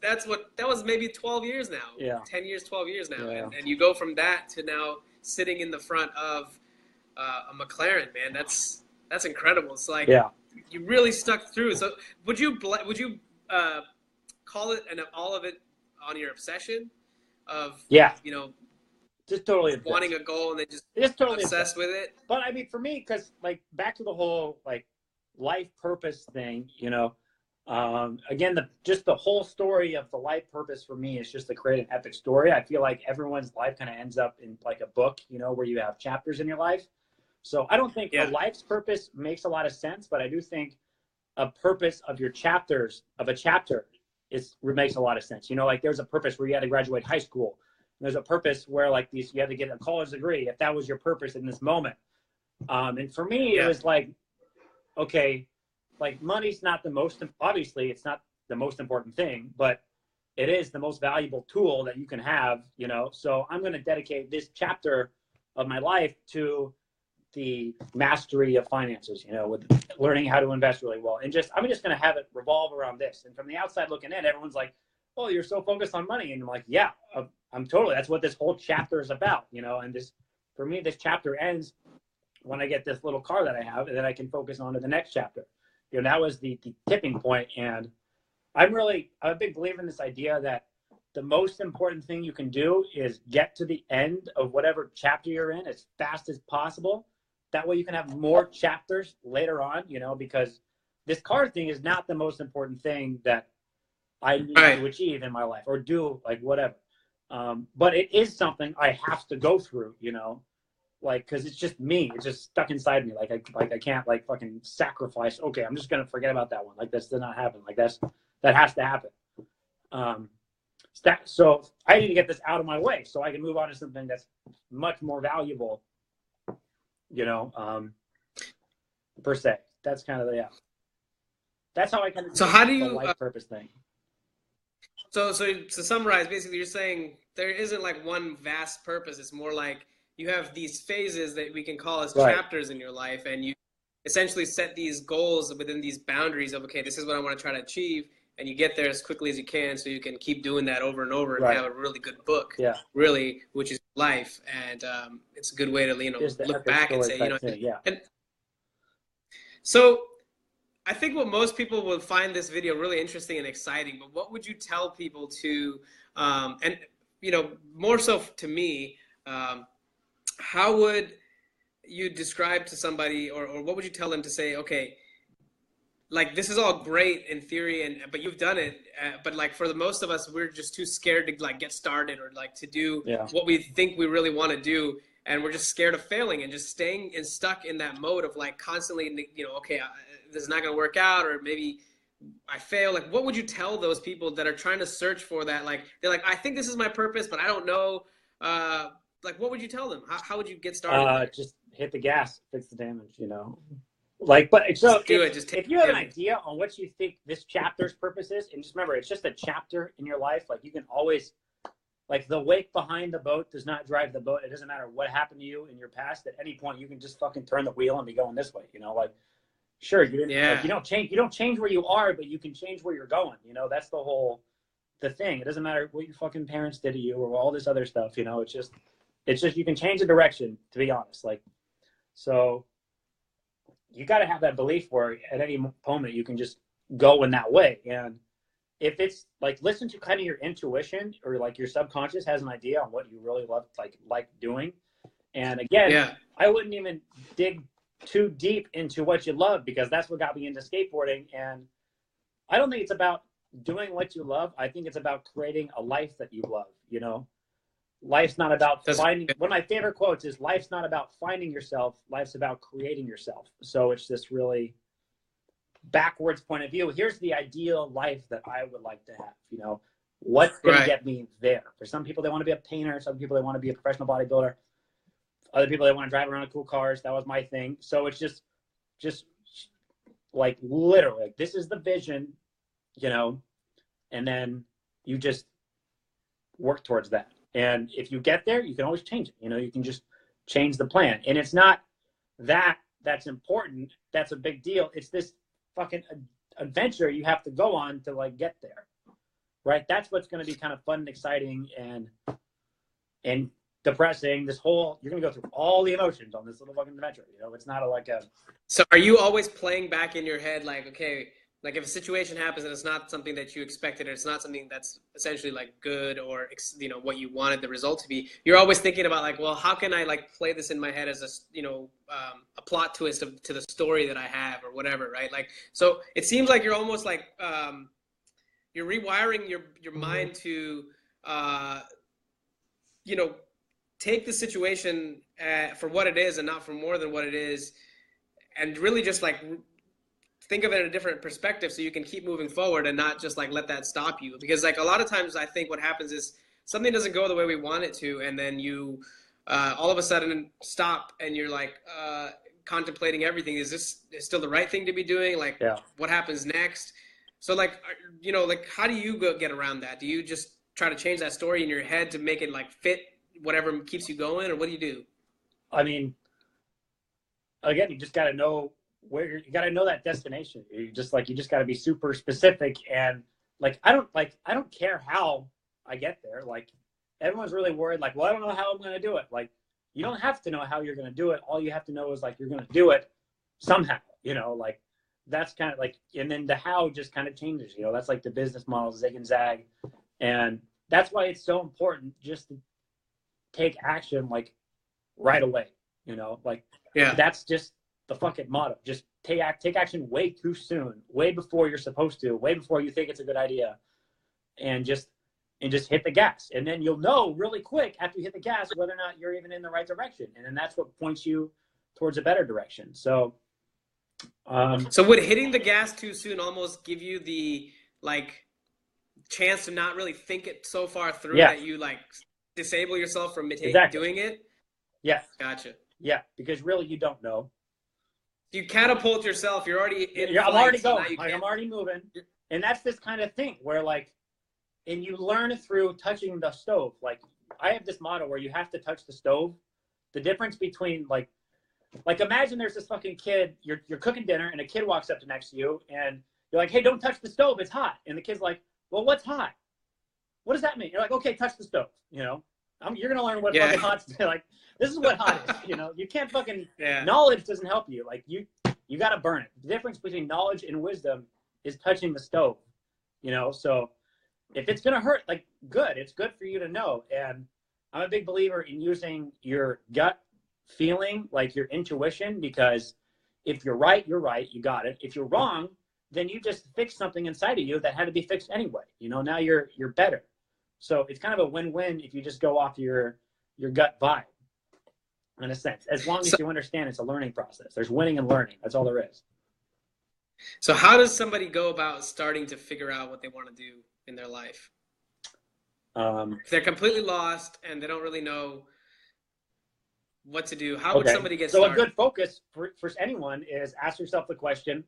that was maybe 12 years now. Yeah. 10 years, 12 years now. Yeah. And you go from that to now sitting in the front of a McLaren, man. That's incredible. It's like you really stuck through. So would you call it all of it on your obsession of just totally wanting a goal and then just totally obsessed with it? But I mean, for me, because like back to the whole like life purpose thing, again, the whole story of the life purpose for me is just to create an epic story. I feel like everyone's life kind of ends up in like a book, where you have chapters in your life. So I don't think a life's purpose makes a lot of sense, but I do think a purpose of a chapter makes a lot of sense. Like there's a purpose where you had to graduate high school. There's a purpose where like you had to get a college degree if that was your purpose in this moment. And for me, it was like, okay, like money's not obviously it's not the most important thing, but it is the most valuable tool that you can have, so I'm going to dedicate this chapter of my life to the mastery of finances, with learning how to invest really well. And I'm just going to have it revolve around this. And from the outside looking in, everyone's like, oh, you're so focused on money. And I'm like, yeah, I'm totally, that's what this whole chapter is about, and for me, this chapter ends when I get this little car that I have, and then I can focus on to the next chapter. That was the tipping point. And I'm a big believer in this idea that the most important thing you can do is get to the end of whatever chapter you're in as fast as possible. That way you can have more chapters later on, because this car thing is not the most important thing that I need to achieve in my life or do, like whatever. But it is something I have to go through, like, cause it's just me. It's just stuck inside me. Like I can't like fucking sacrifice. Okay, I'm just gonna forget about that one. Like that's did not happen. Like that has to happen. So I need to get this out of my way so I can move on to something that's much more valuable. Per se. That's kind of that's how I kind of. So how do you the life purpose thing? So to summarize, basically, you're saying there isn't like one vast purpose. It's more like you have these phases that we can call as chapters in your life, and you essentially set these goals within these boundaries of, okay, this is what I want to try to achieve, and you get there as quickly as you can so you can keep doing that over and over and have a really good book, really, which is life. And it's a good way to, look back and say, And so I think what most people will find this video really interesting and exciting, but what would you tell people to, and, more so to me, how would you describe to somebody, or what would you tell them to say, okay, like this is all great in theory, but you've done it, but like for the most of us, we're just too scared to like get started or like to do what we think we really want to do, and we're just scared of failing and just staying and stuck in that mode of like constantly, okay, this is not going to work out, or maybe I fail. Like, what would you tell those people that are trying to search for that? Like, they're like, I think this is my purpose, but I don't know. Like, what would you tell them? How would you get started? Just hit the gas, fix the damage, Like, but so if you have an idea on what you think this chapter's purpose is, and just remember, it's just a chapter in your life. Like, you can always like the wake behind the boat does not drive the boat. It doesn't matter what happened to you in your past. At any point, you can just fucking turn the wheel and be going this way. You know, like sure, you didn't like, you don't change where you are, but you can change where you're going. You know, that's the thing. It doesn't matter what your fucking parents did to you or all this other stuff. You know, it's just you can change the direction. To be honest, like so, you got to have that belief where at any moment you can just go in that way. And if it's like listen to kind of your intuition or like your subconscious has an idea on what you really love, like doing. And again, I wouldn't even dig too deep into what you love because that's what got me into skateboarding. And I don't think it's about doing what you love. I think it's about creating a life that you love. You know, life's not about finding. One of my favorite quotes is life's not about finding yourself. Life's about creating yourself. So it's this really backwards point of view. Here's the ideal life that I would like to have. You know, what's going to get me there? For some people, they want to be a painter. Some people, they want to be a professional bodybuilder. Other people, they want to drive around in cool cars. That was my thing. So it's just like literally, like, this is the vision, you know, and then you just work towards that. And if you get there, you can always change it. You know, you can just change the plan. And it's not that's important. That's a big deal. It's this fucking adventure you have to go on to like get there, right? That's what's going to be kind of fun and exciting and depressing. This whole, you're going to go through all the emotions on this little fucking adventure. You know, it's not So are you always playing back in your head like, okay, like if a situation happens and it's not something that you expected, or it's not something that's essentially like good or, you know, what you wanted the result to be, you're always thinking about like, well, how can I like play this in my head as a, you know, a plot twist to the story that I have or whatever, right? Like, so it seems like you're almost like, you're rewiring your mind to, you know, take the situation for what it is and not for more than what it is, and really just like think of it in a different perspective so you can keep moving forward and not just like let that stop you. Because like a lot of times I think what happens is something doesn't go the way we want it to, and then you all of a sudden stop and you're like contemplating everything. Is this still the right thing to be doing? Like what happens next? So like, you know, like how do you get around that? Do you just try to change that story in your head to make it like fit whatever keeps you going, or what do you do? I mean, again, you just got to know where you got to know that destination. You just got to be super specific. And like, I don't care how I get there. Like everyone's really worried. Like, well, I don't know how I'm going to do it. Like, you don't have to know how you're going to do it. All you have to know is like, you're going to do it somehow, you know, like that's kind of like, and then the how just kind of changes, you know, that's like the business model, zig and zag. And that's why it's so important just to take action like right away, you know, like that's just the fucking motto. Just take action way too soon, way before you're supposed to, way before you think it's a good idea, and just hit the gas. And then you'll know really quick after you hit the gas whether or not you're even in the right direction, and then that's what points you towards a better direction. So so would hitting the gas too soon almost give you the like chance to not really think it so far through that you like disable yourself from doing it? Yeah. Gotcha. Yeah, because really you don't know. You catapult yourself. You're already in I'm already going. Like, I'm already moving. And that's this kind of thing where like, and you learn through touching the stove. Like I have this motto where you have to touch the stove. The difference between like imagine there's this fucking kid, you're cooking dinner and a kid walks up to next to you and you're like, hey, don't touch the stove. It's hot. And the kid's like, well, what's hot? What does that mean? You're like, okay, touch the stove. You know, you're going to learn what fucking hot's like. This is what hot is, you know, you can't fucking, knowledge doesn't help you. Like you got to burn it. The difference between knowledge and wisdom is touching the stove, you know? So if it's going to hurt, like good, it's good for you to know. And I'm a big believer in using your gut feeling, like your intuition, because if you're right, you're right. You got it. If you're wrong, then you just fixed something inside of you that had to be fixed anyway. You know, now you're better. So it's kind of a win-win if you just go off your gut vibe. In a sense, as long as you understand it's a learning process. There's winning and learning. That's all there is. So how does somebody go about starting to figure out what they want to do in their life? If they're completely lost and they don't really know what to do, how would somebody get started? So a good focus for anyone is ask yourself the question,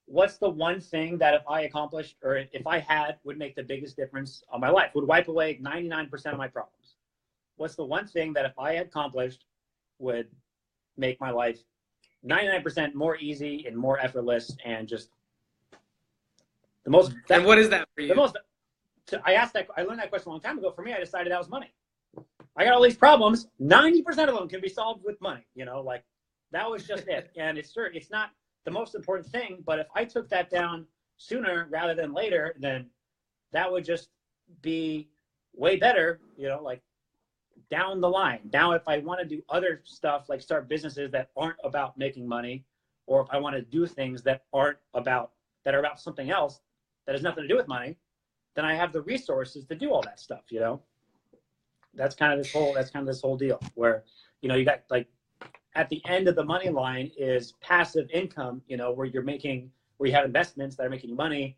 what's the one thing that if I accomplished or if I had would make the biggest difference on my life, would wipe away 99% of my problems? What's the one thing that if I had accomplished would make my life 99% more easy and more effortless and just the most. And what is that for you? The most. I learned that question a long time ago. For me, I decided that was money. I got all these problems. 90% of them can be solved with money. You know, like that was just it. And it's not the most important thing, but if I took that down sooner rather than later, then that would just be way better, you know, like down the line. Now, if I want to do other stuff, like start businesses that aren't about making money, or if I want to do things that are about something else that has nothing to do with money, then I have the resources to do all that stuff, you know? That's kind of this whole deal where, you know, you got like at the end of the money line is passive income, you know, where you have investments that are making you money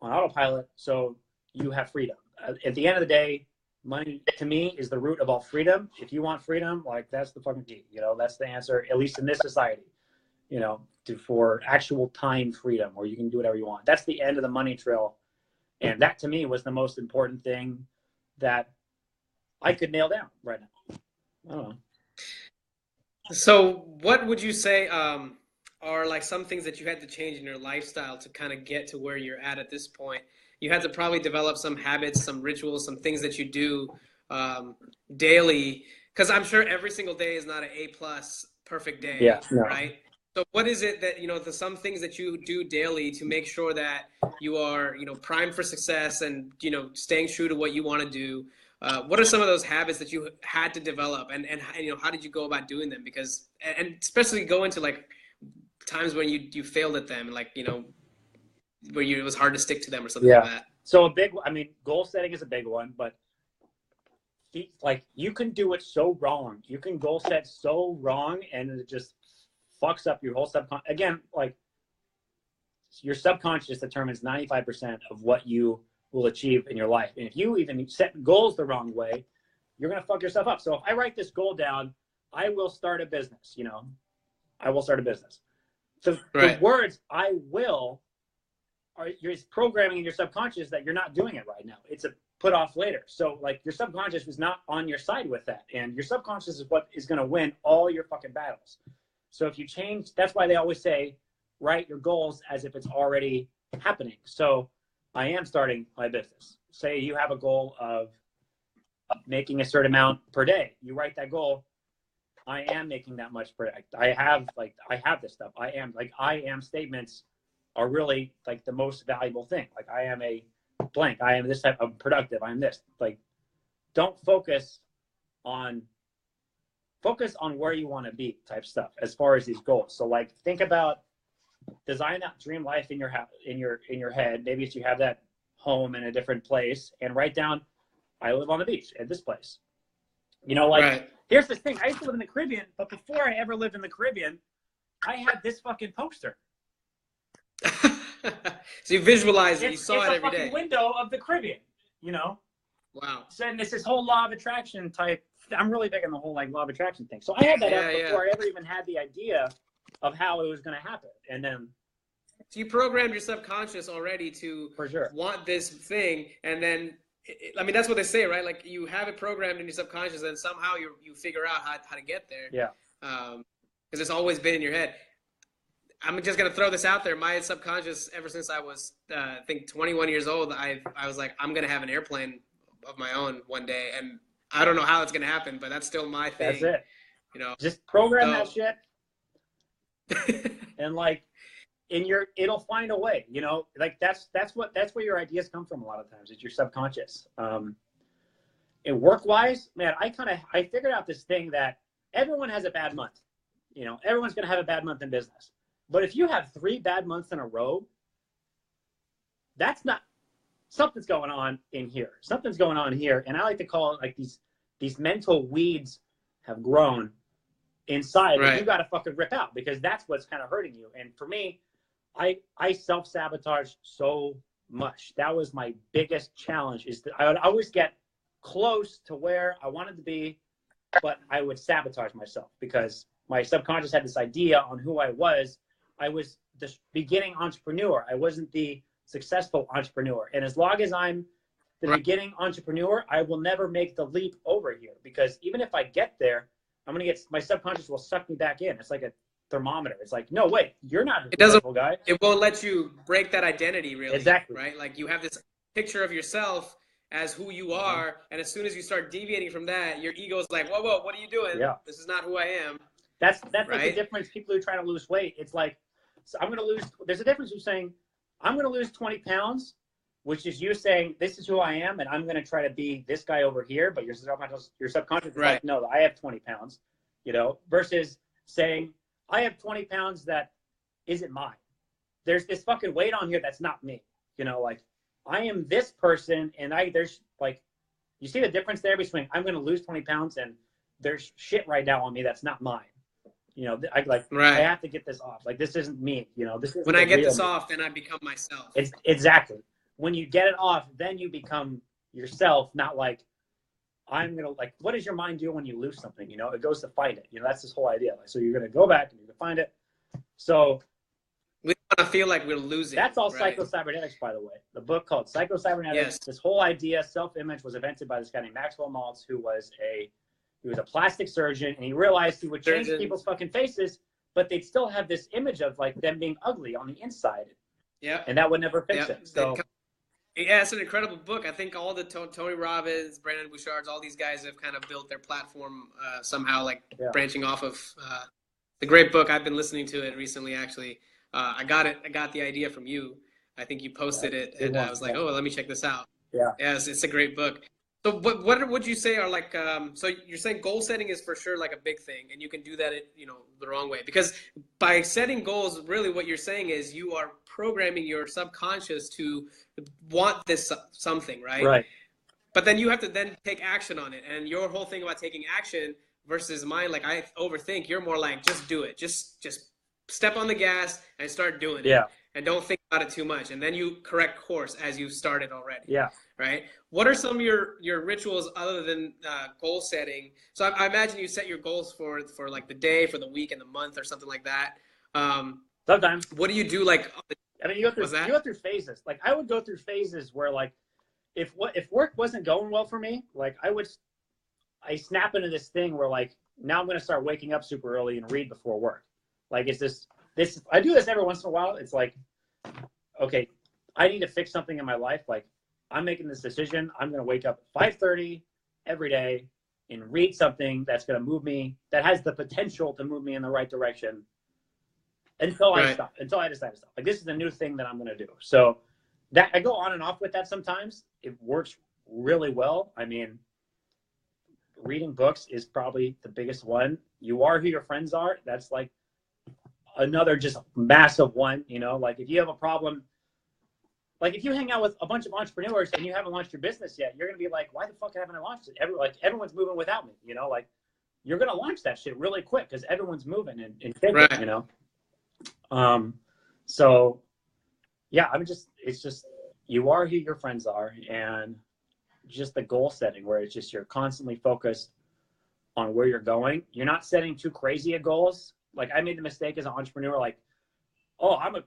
on autopilot. So you have freedom. At the end of the day, money to me is the root of all freedom. If you want freedom, like that's the fucking key, you know, that's the answer, at least in this society, you know, for actual time freedom where you can do whatever you want. That's the end of the money trail. And that to me was the most important thing that I could nail down right now. I don't know. So what would you say are like some things that you had to change in your lifestyle to kind of get to where you're at this point? You had to probably develop some habits, some rituals, some things that you do daily, because I'm sure every single day is not an A+ perfect day, yeah, no. right? So what is it that, you know, some things that you do daily to make sure that you are, you know, primed for success and, you know, staying true to what you want to do? What are some of those habits that you had to develop, and you know, how did you go about doing them? Because, and especially go into like times when you failed at them, like, you know, where it was hard to stick to them or something like that. So goal setting is a big one, but like you can do it so wrong. You can goal set so wrong and it just fucks up your whole subconscious. Again, like your subconscious determines 95% of what you will achieve in your life. And if you even set goals the wrong way, you're going to fuck yourself up. So if I write this goal down, I will start a business, you know, I will start a business. So the words I will you're programming in your subconscious that you're not doing it right now. It's a put off later. So like your subconscious was not on your side with that. And your subconscious is what is going to win all your fucking battles. So if you change, that's why they always say, write your goals as if it's already happening. So I am starting my business. Say you have a goal of making a certain amount per day. You write that goal. I am making that much per day. I have this stuff. I am statements are really like the most valuable thing. Like I am a blank. I am this type of productive. I am this. Like, don't focus on where you want to be type stuff as far as these goals. So like think about design that dream life in your head. Maybe if you have that home in a different place, and write down, I live on the beach at this place. You know, like here's the thing. I used to live in the Caribbean, but before I ever lived in the Caribbean, I had this fucking poster. So you visualize it, you saw it every day. It's a window of the Caribbean, you know? Wow. So and it's this whole law of attraction type. I'm really big on the whole like law of attraction thing. So I had that up before I ever even had the idea of how it was going to happen. And then so you programmed your subconscious already to want this thing, and then I mean that's what they say, right? Like you have it programmed in your subconscious, and somehow you figure out how to get there. Yeah. Because it's always been in your head. I'm just gonna throw this out there. My subconscious, ever since I was, I think 21 years old, I was like, I'm gonna have an airplane of my own one day, and I don't know how it's gonna happen, but that's still my thing. That's it. You know, just program that shit, and like, it'll find a way. You know, like that's where your ideas come from. A lot of times, it's your subconscious. And work-wise, man, I figured out this thing that everyone has a bad month. You know, everyone's gonna have a bad month in business. But if you have 3 bad months in a row, that's not, something's going on in here. Something's going on here. And I like to call it like these mental weeds have grown inside that you got to fucking rip out, because that's what's kind of hurting you. And for me, I self-sabotage so much. That was my biggest challenge, is that I would always get close to where I wanted to be, but I would sabotage myself because my subconscious had this idea on who I was the beginning entrepreneur. I wasn't the successful entrepreneur. And as long as I'm the beginning entrepreneur, I will never make the leap over here, because even if I get there, my subconscious will suck me back in. It's like a thermometer. It's like, no, wait, you're not a successful guy. It won't let you break that identity, really. Exactly. Right? Like, you have this picture of yourself as who you are, and as soon as you start deviating from that, your ego's like, whoa, what are you doing? Yeah. This is not who I am. That's right? Like the difference. People who are trying to lose weight, it's like, so I'm going to lose. There's a difference between saying, I'm going to lose 20 pounds, which is you saying, this is who I am, and I'm going to try to be this guy over here, but your subconscious is like, no, I have 20 pounds, you know, versus saying, I have 20 pounds that isn't mine. There's this fucking weight on here that's not me, you know, like, I am this person, and there's like, you see the difference there between I'm going to lose 20 pounds and there's shit right now on me that's not mine. You know, I have to get this off. Like, this isn't me, you know, this is when I get this off, then I become myself. It's exactly. When you get it off, then you become yourself, not like, I'm going to, like, what does your mind do when you lose something? You know, it goes to find it. You know, that's this whole idea. Like, so you're going to go back and you're going to find it. So we want to feel like we're losing. That's all psycho-cybernetics, by the way. The book called Psycho-Cybernetics. Yes. This whole idea, self-image, was invented by this guy named Maxwell Maltz, who was a plastic surgeon, and he realized he would change people's fucking faces, but they'd still have this image of like them being ugly on the inside. Yeah. And that would never fix it. So yeah, it's an incredible book. I think all the Tony Robbins, Brandon Bouchard's, all these guys have kind of built their platform somehow, like branching off of the great book. I've been listening to it recently, actually. I got the idea from you. I think you posted it, and I was like, oh, let me check this out. Yeah. Yeah, it's a great book. So what would you say are like, so you're saying goal setting is for sure like a big thing, and you can do that, the wrong way, because by setting goals, really what you're saying is you are programming your subconscious to want this something, right? Right. But then you have to then take action on it. And your whole thing about taking action versus mine, like, I overthink, you're more like, just do it. Just step on the gas and start doing it. Yeah. And don't think about it too much. And then you correct course as you started already. Yeah. Right. What are some of your rituals other than goal setting? So I imagine you set your goals for like the day, for the week, and the month, or something like that. Sometimes. What do you do? Like, I mean, you go through phases. Like, I would go through phases where, like, if work wasn't going well for me, like, I snap into this thing where, like, now I'm going to start waking up super early and read before work. Like, it's this I do this every once in a while. It's like, okay, I need to fix something in my life. Like, I'm making this decision. I'm going to wake up at 5:30 every day and read something that's going to move me, that has the potential to move me in the right direction until I stop, until I decide to stop. Like, this is a new thing that I'm going to do. So that I go on and off with that sometimes. It works really well. I mean, reading books is probably the biggest one. You are who your friends are. That's like another just massive one, like if you have a problem, like if you hang out with a bunch of entrepreneurs and you haven't launched your business yet, you're going to be like, why the fuck haven't I launched it? Everyone's moving without me, like you're going to launch that shit really quick because everyone's moving and thinking, So yeah, it's just, you are who your friends are, and just the goal setting where it's just, you're constantly focused on where you're going. You're not setting too crazy a goals. Like, I made the mistake as an entrepreneur, like, oh, I'm going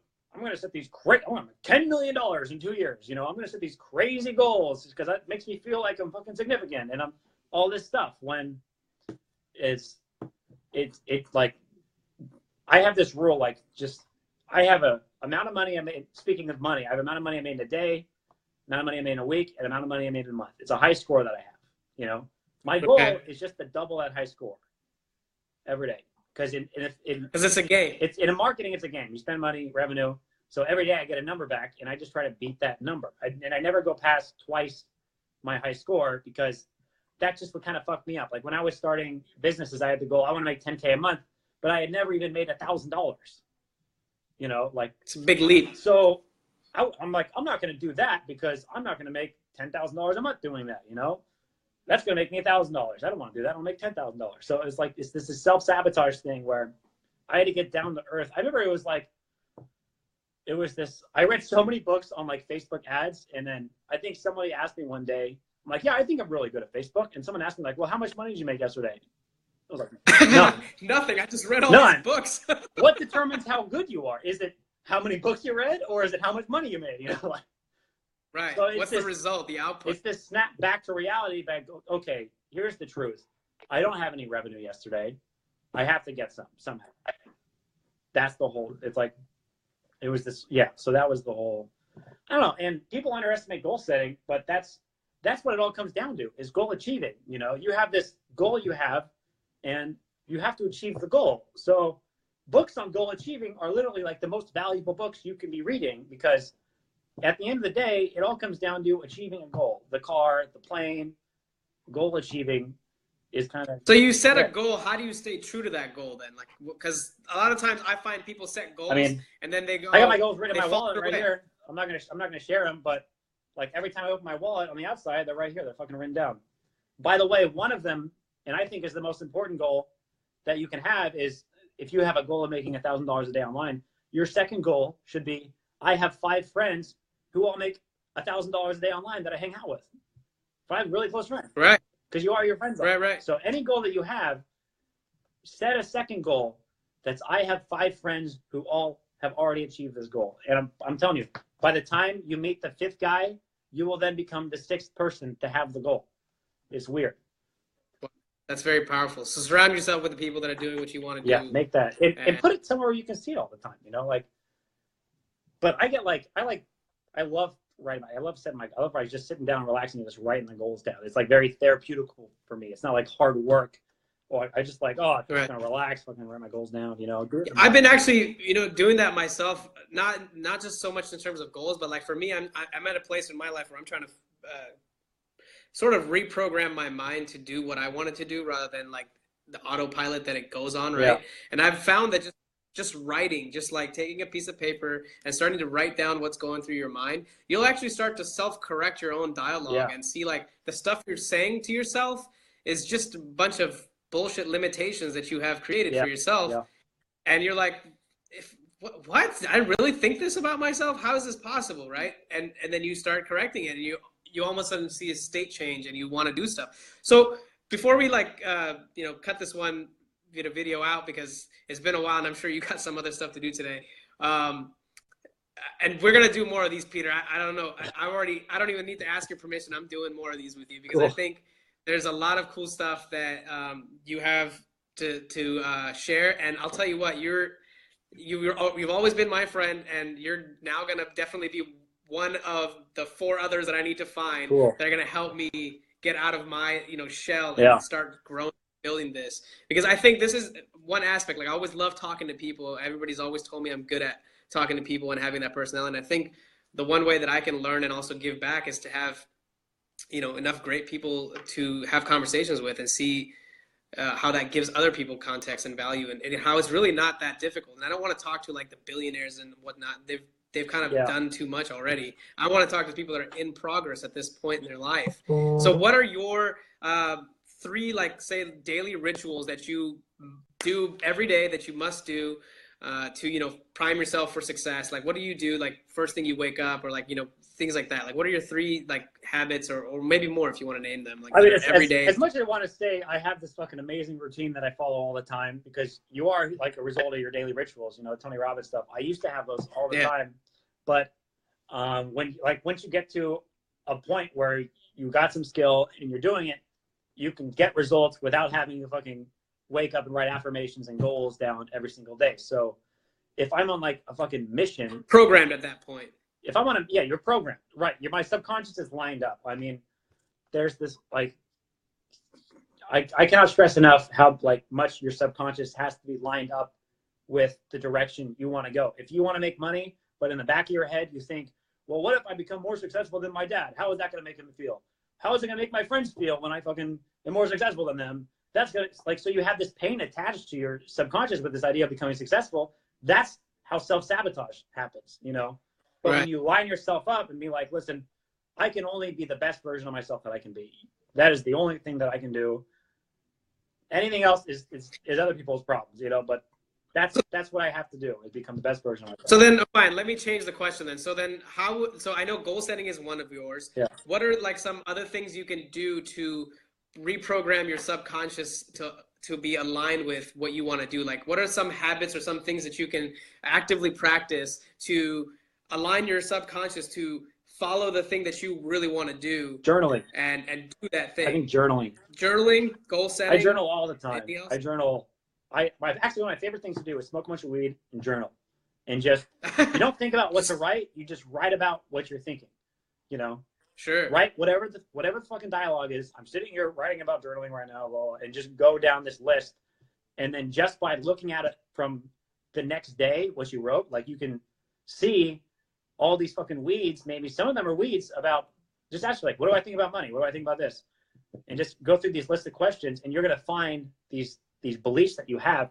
to set these I want $10 million in 2 years. I'm going to set these crazy goals because that makes me feel like I'm fucking significant. And I'm all this stuff, when it's like, I have this rule, like, just, I have a amount of money I made. Speaking of money, I have amount of money I made in a day, amount of money I made in a week, and amount of money I made in a month. It's a high score that I have, My goal is just to double that high score every day. Because it's a game. It's in marketing. It's a game. You spend money, revenue. So every day I get a number back, and I just try to beat that number. And I never go past twice my high score, because that just would kind of fuck me up. Like, when I was starting businesses, I had the goal, I want to make $10K a month, but I had never even made $1,000. Like, it's a big leap. So I'm like, I'm not going to do that, because I'm not going to make $10,000 a month doing that. That's going to make me $1,000. I don't want to do that. I'll make $10,000. So it's like, this is self-sabotage thing where I had to get down to earth. I remember it was this, I read so many books on like Facebook ads. And then I think somebody asked me one day, I'm like, yeah, I think I'm really good at Facebook. And someone asked me like, well, how much money did you make yesterday? I was like, none. Nothing. I just read all these books. What determines how good you are? Is it how many books you read, or is it how much money you made? You know, like, right. So what's the result, the output? It's this snap back to reality. Back, okay, here's the truth. I don't have any revenue yesterday. I have to get some somehow. That's the whole. It's like, it was this. Yeah. So that was the whole. I don't know. And people underestimate goal setting, but that's what it all comes down to, is goal achieving. You know, you have this goal you have, and you have to achieve the goal. So books on goal achieving are literally like the most valuable books you can be reading, because at the end of the day, it all comes down to achieving a goal. The car, the plane, goal achieving is kind of. So you set a goal. How do you stay true to that goal then? Like, because a lot of times I find people set goals, and then they go. I got my goals written in my wallet right here. I'm not gonna share them, but like every time I open my wallet on the outside, they're right here. They're fucking written down. By the way, one of them, and I think is the most important goal that you can have, is if you have a goal of making $1,000 a day online, your second goal should be, I have 5 friends who all make $1,000 a day online that I hang out with. 5 really close friends. Right. Because you are your friends. Right. So any goal that you have, set a second goal that's, I have 5 friends who all have already achieved this goal. And I'm telling you, by the time you meet the 5th guy, you will then become the 6th person to have the goal. It's weird. That's very powerful. So surround yourself with the people that are doing what you want to do. Yeah, make that. And put it somewhere where you can see it all the time, you know, like, but I love writing. I love just sitting down and relaxing and just writing the goals down. It's like very therapeutical for me. It's not like hard work. Or I just like, I'm just gonna relax, fucking write my goals down, you know. I've been actually, doing that myself. Not just so much in terms of goals, but like for me, I'm at a place in my life where I'm trying to sort of reprogram my mind to do what I wanted to do, rather than like the autopilot that it goes on, right? Yeah. And I've found that just writing, just like taking a piece of paper and starting to write down what's going through your mind, you'll actually start to self-correct your own dialogue and see like the stuff you're saying to yourself is just a bunch of bullshit limitations that you have created for yourself. Yeah. And you're like, what? I really think this about myself? How is this possible, right? And then you start correcting it, and you almost suddenly see a state change, and you want to do stuff. So before we cut this one video out, because it's been a while and I'm sure you got some other stuff to do today. And we're going to do more of these, Peter. I don't know. I don't even need to ask your permission. I'm doing more of these with you, because cool. I think there's a lot of cool stuff that you have to share. And I'll tell you what, you've always been my friend, and you're now going to definitely be one of the 4 others that I need to find that are going to help me get out of my shell and start growing, building this. Because I think this is one aspect. Like, I always love talking to people. Everybody's always told me I'm good at talking to people and having that personality. And I think the one way that I can learn and also give back is to have enough great people to have conversations with and see how that gives other people context and value, and how it's really not that difficult. And I don't want to talk to like the billionaires and whatnot. They've kind of done too much already. I want to talk to people that are in progress at this point in their life. So what are your 3, like, say, daily rituals that you do every day that you must do to prime yourself for success? Like, what do you do, like, first thing you wake up, or like things like that? Like, what are your 3 like habits, or maybe more if you want to name them? Like, I mean, every day. As much as I want to say I have this fucking amazing routine that I follow all the time, because you are like a result of your daily rituals, Tony Robbins stuff. I used to have those all the time, but once you get to a point where you got some skill and you're doing it, you can get results without having to fucking wake up and write affirmations and goals down every single day. So if I'm on like a fucking mission, programmed at that point. If I'm on you're programmed, right? My subconscious is lined up. I mean, there's this like, I cannot stress enough how like much your subconscious has to be lined up with the direction you want to go. If you want to make money, but in the back of your head you think, well, what if I become more successful than my dad? How is that going to make him feel? How is it going to make my friends feel when I fucking am more successful than them? That's going to, like, so you have this pain attached to your subconscious with this idea of becoming successful. That's how self-sabotage happens, But when you line yourself up and be like, listen, I can only be the best version of myself that I can be. That is the only thing that I can do. Anything else is other people's problems, but that's what I have to do, is become the best version of myself. So then, fine, let me change the question then. So then so I know goal setting is one of yours. Yeah. What are like some other things you can do to reprogram your subconscious to be aligned with what you want to do? Like, what are some habits or some things that you can actively practice to align your subconscious to follow the thing that you really want to do? Journaling. And do that thing. I think journaling. Journaling, goal setting. I journal all the time. Anything else? I journal. Actually, one of my favorite things to do is smoke a bunch of weed and journal. And just, you don't think about what to write. You just write about what you're thinking, you know? Sure. Write whatever the fucking dialogue is. I'm sitting here writing about journaling right now, and just go down this list. And then just by looking at it from the next day, what you wrote, like you can see all these fucking weeds. Maybe some of them are weeds about, just ask like, what do I think about money? What do I think about this? And just go through these list of questions, and you're going to find these beliefs that you have.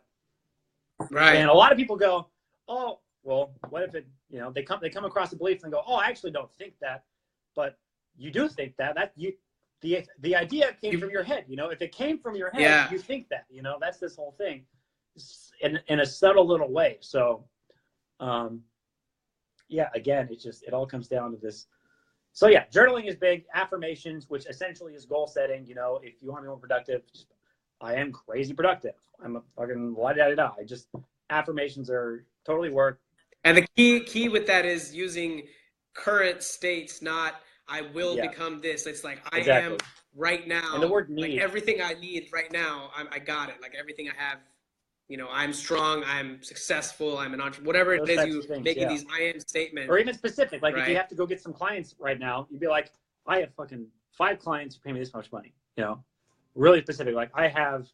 Right. And a lot of people go, oh, well, what if it, you know, they come across a belief and go, oh, I actually don't think that. But you do think that the idea came from your head, you know. If it came from your head, you think that, you know. That's this whole thing, in a subtle little way. So, yeah, again, it all comes down to this. So yeah, journaling is big. Affirmations, which essentially is goal setting. You know, if you want to be more productive, I am crazy productive. I'm a fucking la-da-da-da. Affirmations are totally work. And the key with that is using current states, not I will become this. It's like I am right now. And the word need. Like everything I need right now, I got it. Like everything I have, you know, I'm strong, I'm successful, I'm an entrepreneur, whatever it is you making these I am statements. Or even specific. Like if you have to go get some clients right now, you'd be like, I have fucking 5 clients who pay me this much money, you know? Really specific. Like I have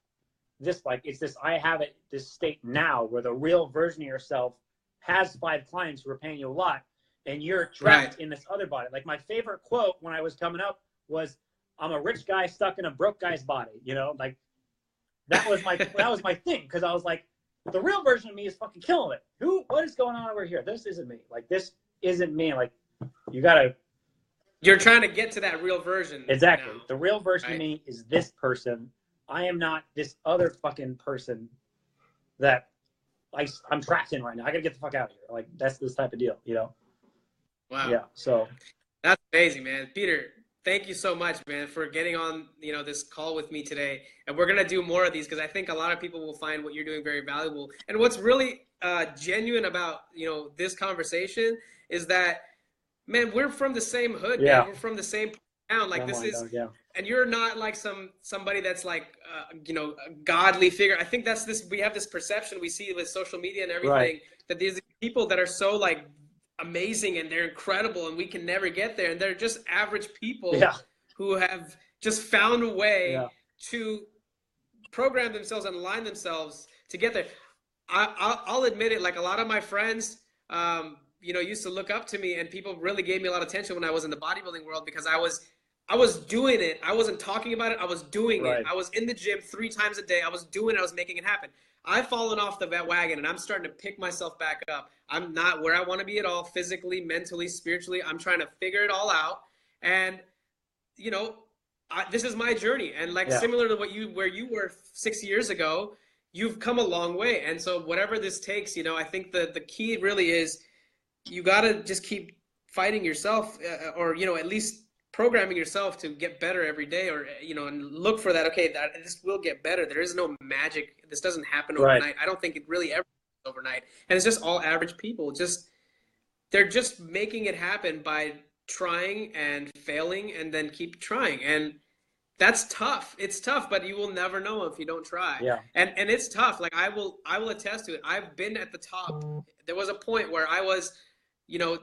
this, like it's this, I have it, this state now where the real version of yourself has 5 clients who are paying you a lot, and you're trapped in this other body. Like my favorite quote when I was coming up was, I'm a rich guy stuck in a broke guy's body, you know? Like that was my thing, because I was like, the real version of me is fucking killing it. What is going on over here? This isn't me. Like this isn't me. Like you're trying to get to that real version. Exactly. Now. The real version of me is this person. I am not this other fucking person that I'm trapped in right now. I gotta get the fuck out of here. Like that's this type of deal, you know? Wow. Yeah. So that's amazing, man. Peter, thank you so much, man, for getting on, you know, this call with me today. And we're gonna do more of these because I think a lot of people will find what you're doing very valuable. And what's really genuine about, you know, this conversation is that, man, we're from the same hood. Yeah. Man. We're from the same town. Like and you're not like somebody that's like, you know, a godly figure. I think we have this perception we see with social media and everything that these people that are so like amazing and they're incredible and we can never get there. And they're just average people who have just found a way to program themselves and align themselves to get there. I'll admit it. Like a lot of my friends, you know, used to look up to me, and people really gave me a lot of attention when I was in the bodybuilding world because I was doing it. I wasn't talking about it. I was doing it. I was in the gym 3 times a day. I was doing it. I was making it happen. I've fallen off the wagon, and I'm starting to pick myself back up. I'm not where I want to be at all, physically, mentally, spiritually. I'm trying to figure it all out. And, you know, this is my journey. And like similar to where you were 6 years ago, you've come a long way. And so whatever this takes, you know, I think the key really is you got to just keep fighting yourself or, you know, at least programming yourself to get better every day, or, you know, and look for that. Okay, this will get better. There is no magic. This doesn't happen overnight. I don't think it really ever happens overnight. And it's just all average people. They're just making it happen by trying and failing and then keep trying. And that's tough. It's tough, but you will never know if you don't try. Yeah. And it's tough. Like I will attest to it. I've been at the top. There was a point where I was, you know,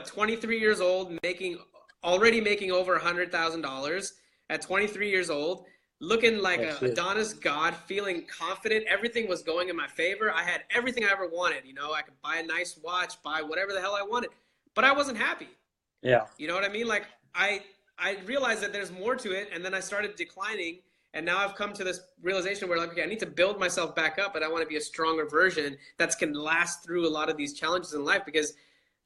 23 years old, already making over $100,000 at 23 years old, looking like a Adonis god, feeling confident. Everything was going in my favor. I had everything I ever wanted. You know, I could buy a nice watch, buy whatever the hell I wanted, but I wasn't happy. Yeah. You know what I mean? Like I realized that there's more to it, and then I started declining, and now I've come to this realization where, like, okay, I need to build myself back up, and I want to be a stronger version that can last through a lot of these challenges in life, because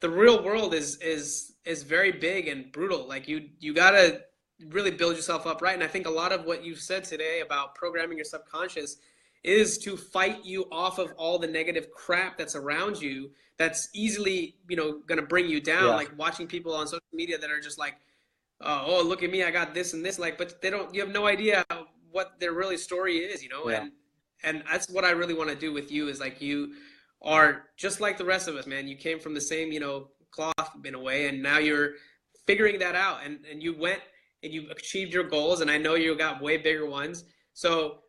the real world is very big and brutal. Like you gotta really build yourself up, right? And I think a lot of what you've said today about programming your subconscious is to fight you off of all the negative crap that's around you that's easily, you know, gonna bring you down. Like watching people on social media that are just like, oh, look at me, I got this and this, like, but you have no idea what their really story is, Yeah. and that's what I really want to do with you is like you are just like the rest of us, man. You came from the same, cloth in a way, and now you're figuring that out, and you went and you achieved your goals, and I know you got way bigger ones. So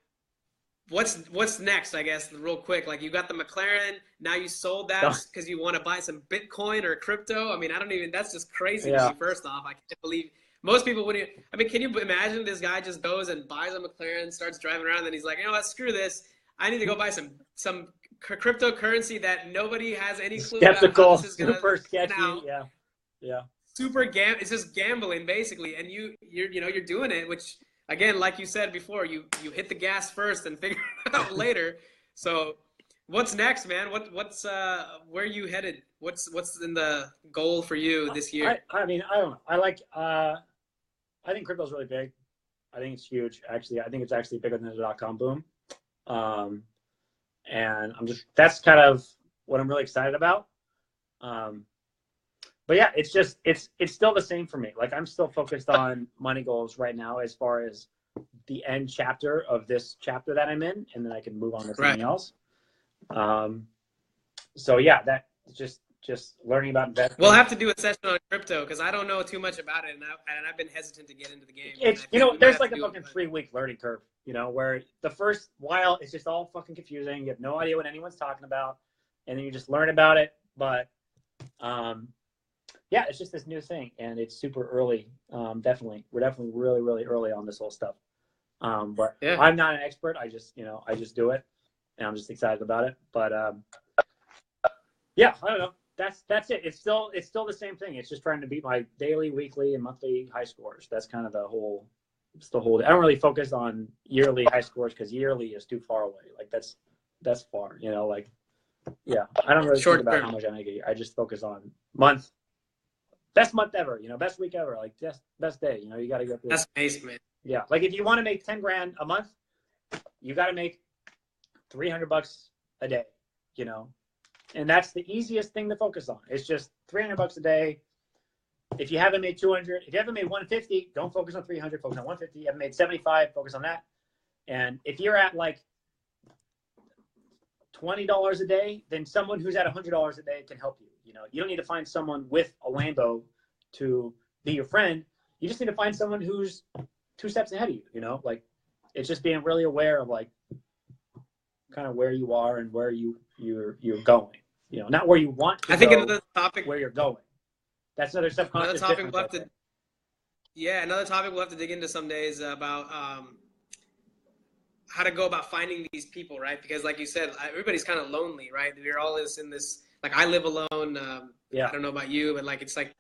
what's next, I guess, real quick? Like you got the McLaren, now you sold that because you want to buy some Bitcoin or crypto. I mean, that's just crazy to me, first off. I can't believe most people wouldn't. I mean, can you imagine this guy just goes and buys a McLaren, starts driving around, and then he's like, what, screw this. I need to go buy some cryptocurrency that nobody has any clue about how this is going to super sketchy. out. Yeah. It's just gambling basically, and you're doing it, which again, like you said before, you hit the gas first and figure it out later. So what's next, man? What's where are you headed? What's in the goal for you this year? I mean, I don't know. I think crypto's really big. I think it's huge. Actually, I think it's actually bigger than the .com boom. And that's kind of what I'm really excited about. But yeah, it's still the same for me. Like I'm still focused on money goals right now as far as the end chapter of this chapter that I'm in, and then I can move on to something else. So yeah, that just learning about investing. We'll have to do a session on crypto because I don't know too much about it, and I've been hesitant to get into the game. It's there's like a fucking 3-week learning curve, where the first while it's just all fucking confusing. You have no idea what anyone's talking about, and then you just learn about it. But yeah, it's just this new thing, and it's super early. We're definitely really, really early on this whole stuff. But yeah. I'm not an expert. I just do it, and I'm just excited about it. But yeah, I don't know. That's it. It's still the same thing. It's just trying to beat my daily, weekly, and monthly high scores. That's kind of the whole. I don't really focus on yearly high scores because yearly is too far away. Like that's far. Like yeah, I don't really think about how much I make a year. I just focus on month. Best month ever, best week ever, like best day. You got to go through. That's amazing, man. Yeah, like if you want to make 10 grand a month, you got to make $300 a day, and that's the easiest thing to focus on. It's just $300 a day. If you haven't made 200, if you haven't made 150, don't focus on 300, focus on 150. You haven't made 75, focus on that. And if you're at like $20 a day, then someone who's at $100 a day can help you. You don't need to find someone with a Lambo to be your friend. You just need to find someone who's 2 steps ahead of you. Like it's just being really aware of like kind of where you are and where you're going. Not where you want to go. I think another topic where you're going. That's another subconscious. Another topic we'll have to. Yeah, another topic we'll have to dig into some days about how to go about finding these people, right? Because like you said, everybody's kind of lonely, right? We're all in this. Like I live alone. I don't know about you, but like it's like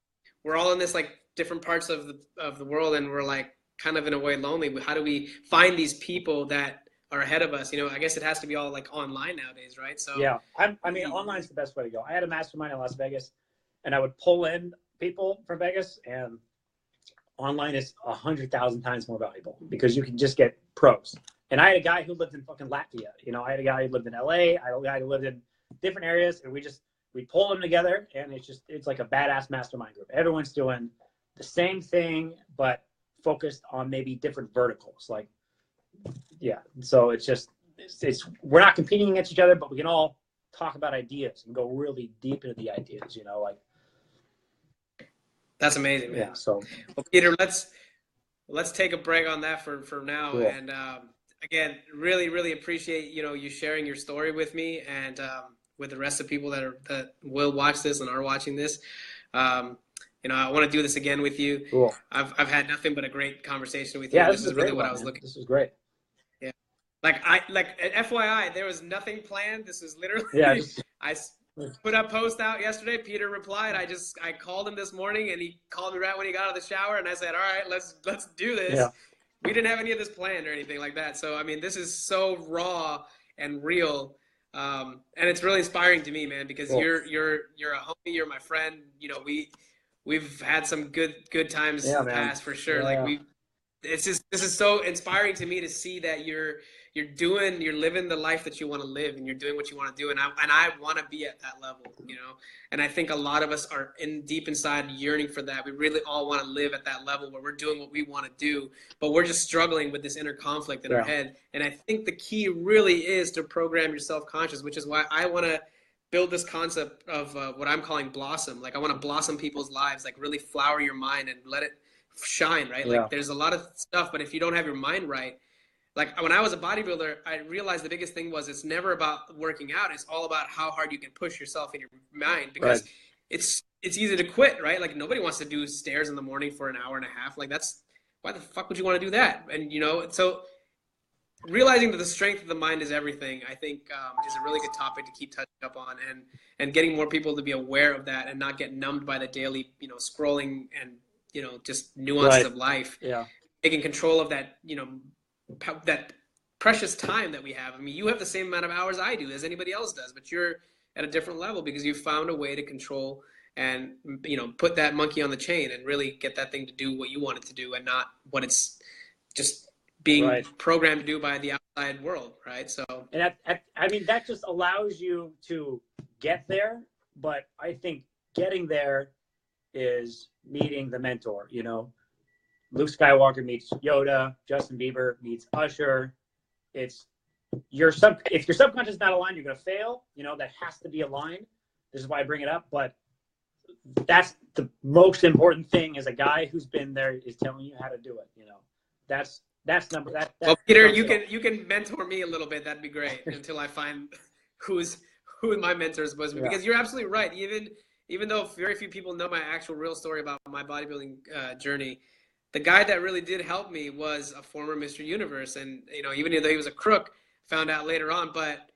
we're all in this like different parts of the world, and we're like kind of in a way lonely. How do we find these people that are ahead of us? I guess it has to be all like online nowadays, right? So yeah, I mean, online's the best way to go. I had a mastermind in Las Vegas, and I would pull in people from Vegas, and online is 100,000 times more valuable because you can just get pros. And I had a guy who lived in fucking Latvia. I had a guy who lived in LA. I had a guy who lived in different areas, and we pull them together, and it's like a badass mastermind group. Everyone's doing the same thing, but focused on maybe different verticals. Like, yeah. So it's we're not competing against each other, but we can all talk about ideas and go really deep into the ideas, like. That's amazing, man. Yeah. So, well, Peter, let's take a break on that for now. Cool. And again, really, really appreciate, you sharing your story with me and, with the rest of the people that will watch this and are watching this. I want to do this again with you. Cool. I've had nothing but a great conversation with you. Yeah, this is really what I was looking. This is great. Yeah. Like FYI, there was nothing planned. This is literally. Yeah. I put a post out yesterday. Peter replied. I called him this morning, and he called me right when he got out of the shower, and I said, "All right, let's do this." Yeah. We didn't have any of this planned or anything like that. So I mean, this is so raw and real. And it's really inspiring to me, man, because cool. you're a homie, you're my friend. We've had some good times in the past for sure. Yeah. Like this is so inspiring to me to see that you're living the life that you want to live, and you're doing what you want to do, and I want to be at that level, you know. And I think a lot of us are deep inside yearning for that. We really all want to live at that level where we're doing what we want to do, but we're just struggling with this inner conflict in our head. And I think the key really is to program your self-conscious, which is why I want to build this concept of what I'm calling blossom. Like, I want to blossom people's lives, like really flower your mind and let it shine, right? Like, there's a lot of stuff, but if you don't have your mind right, like when I was a bodybuilder, I realized the biggest thing was it's never about working out. It's all about how hard you can push yourself in your mind, because it's easy to quit, right? Like, nobody wants to do stairs in the morning for an hour and a half. Like, why the fuck would you want to do that? And, you know, so realizing that the strength of the mind is everything, I think, is a really good topic to keep touching up on, and getting more people to be aware of that and not get numbed by the daily, you know, scrolling and, you know, just nuances of life. Taking control of that, you know, that precious time that we have. I mean, you have the same amount of hours I do as anybody else does, but you're at a different level because you found a way to control and, you know, put that monkey on the chain and really get that thing to do what you want it to do, and not what it's just being programmed to do by the outside world, right? So, and I mean, that just allows you to get there, but I think getting there is meeting the mentor. You know, Luke Skywalker meets Yoda, Justin Bieber meets Usher. It's if your subconscious is not aligned, you're going to fail. You know, that has to be aligned. This is why I bring it up, but that's the most important thing, as a guy who's been there, is telling you how to do it. You know, that's well, Peter, you can mentor me a little bit. That'd be great until I find who my mentor is supposed to be. Because you're absolutely right. Even though very few people know my actual real story about my bodybuilding journey, the guy that really did help me was a former Mr. Universe. And, you know, even though he was a crook, found out later on, but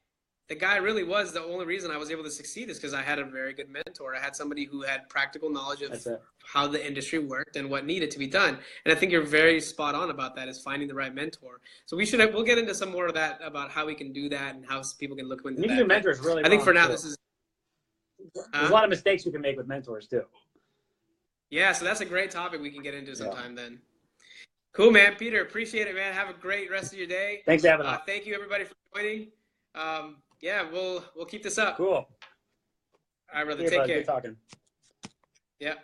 the guy really was the only reason I was able to succeed, is because I had a very good mentor. I had somebody who had practical knowledge of how the industry worked and what needed to be done. And I think you're very spot on about that, is finding the right mentor. So we'll get into some more of that, about how we can do that and how people can look into that. Meeting your mentor is really I think for now, too. this is... There's a lot of mistakes you can make with mentors too. Yeah, so that's a great topic we can get into sometime then. Cool, man. Peter, appreciate it, man. Have a great rest of your day. Thanks, Abhinav. Thank you, everybody, for joining. Yeah, we'll keep this up. Cool. All right, brother. Take care. Good talking. Yeah.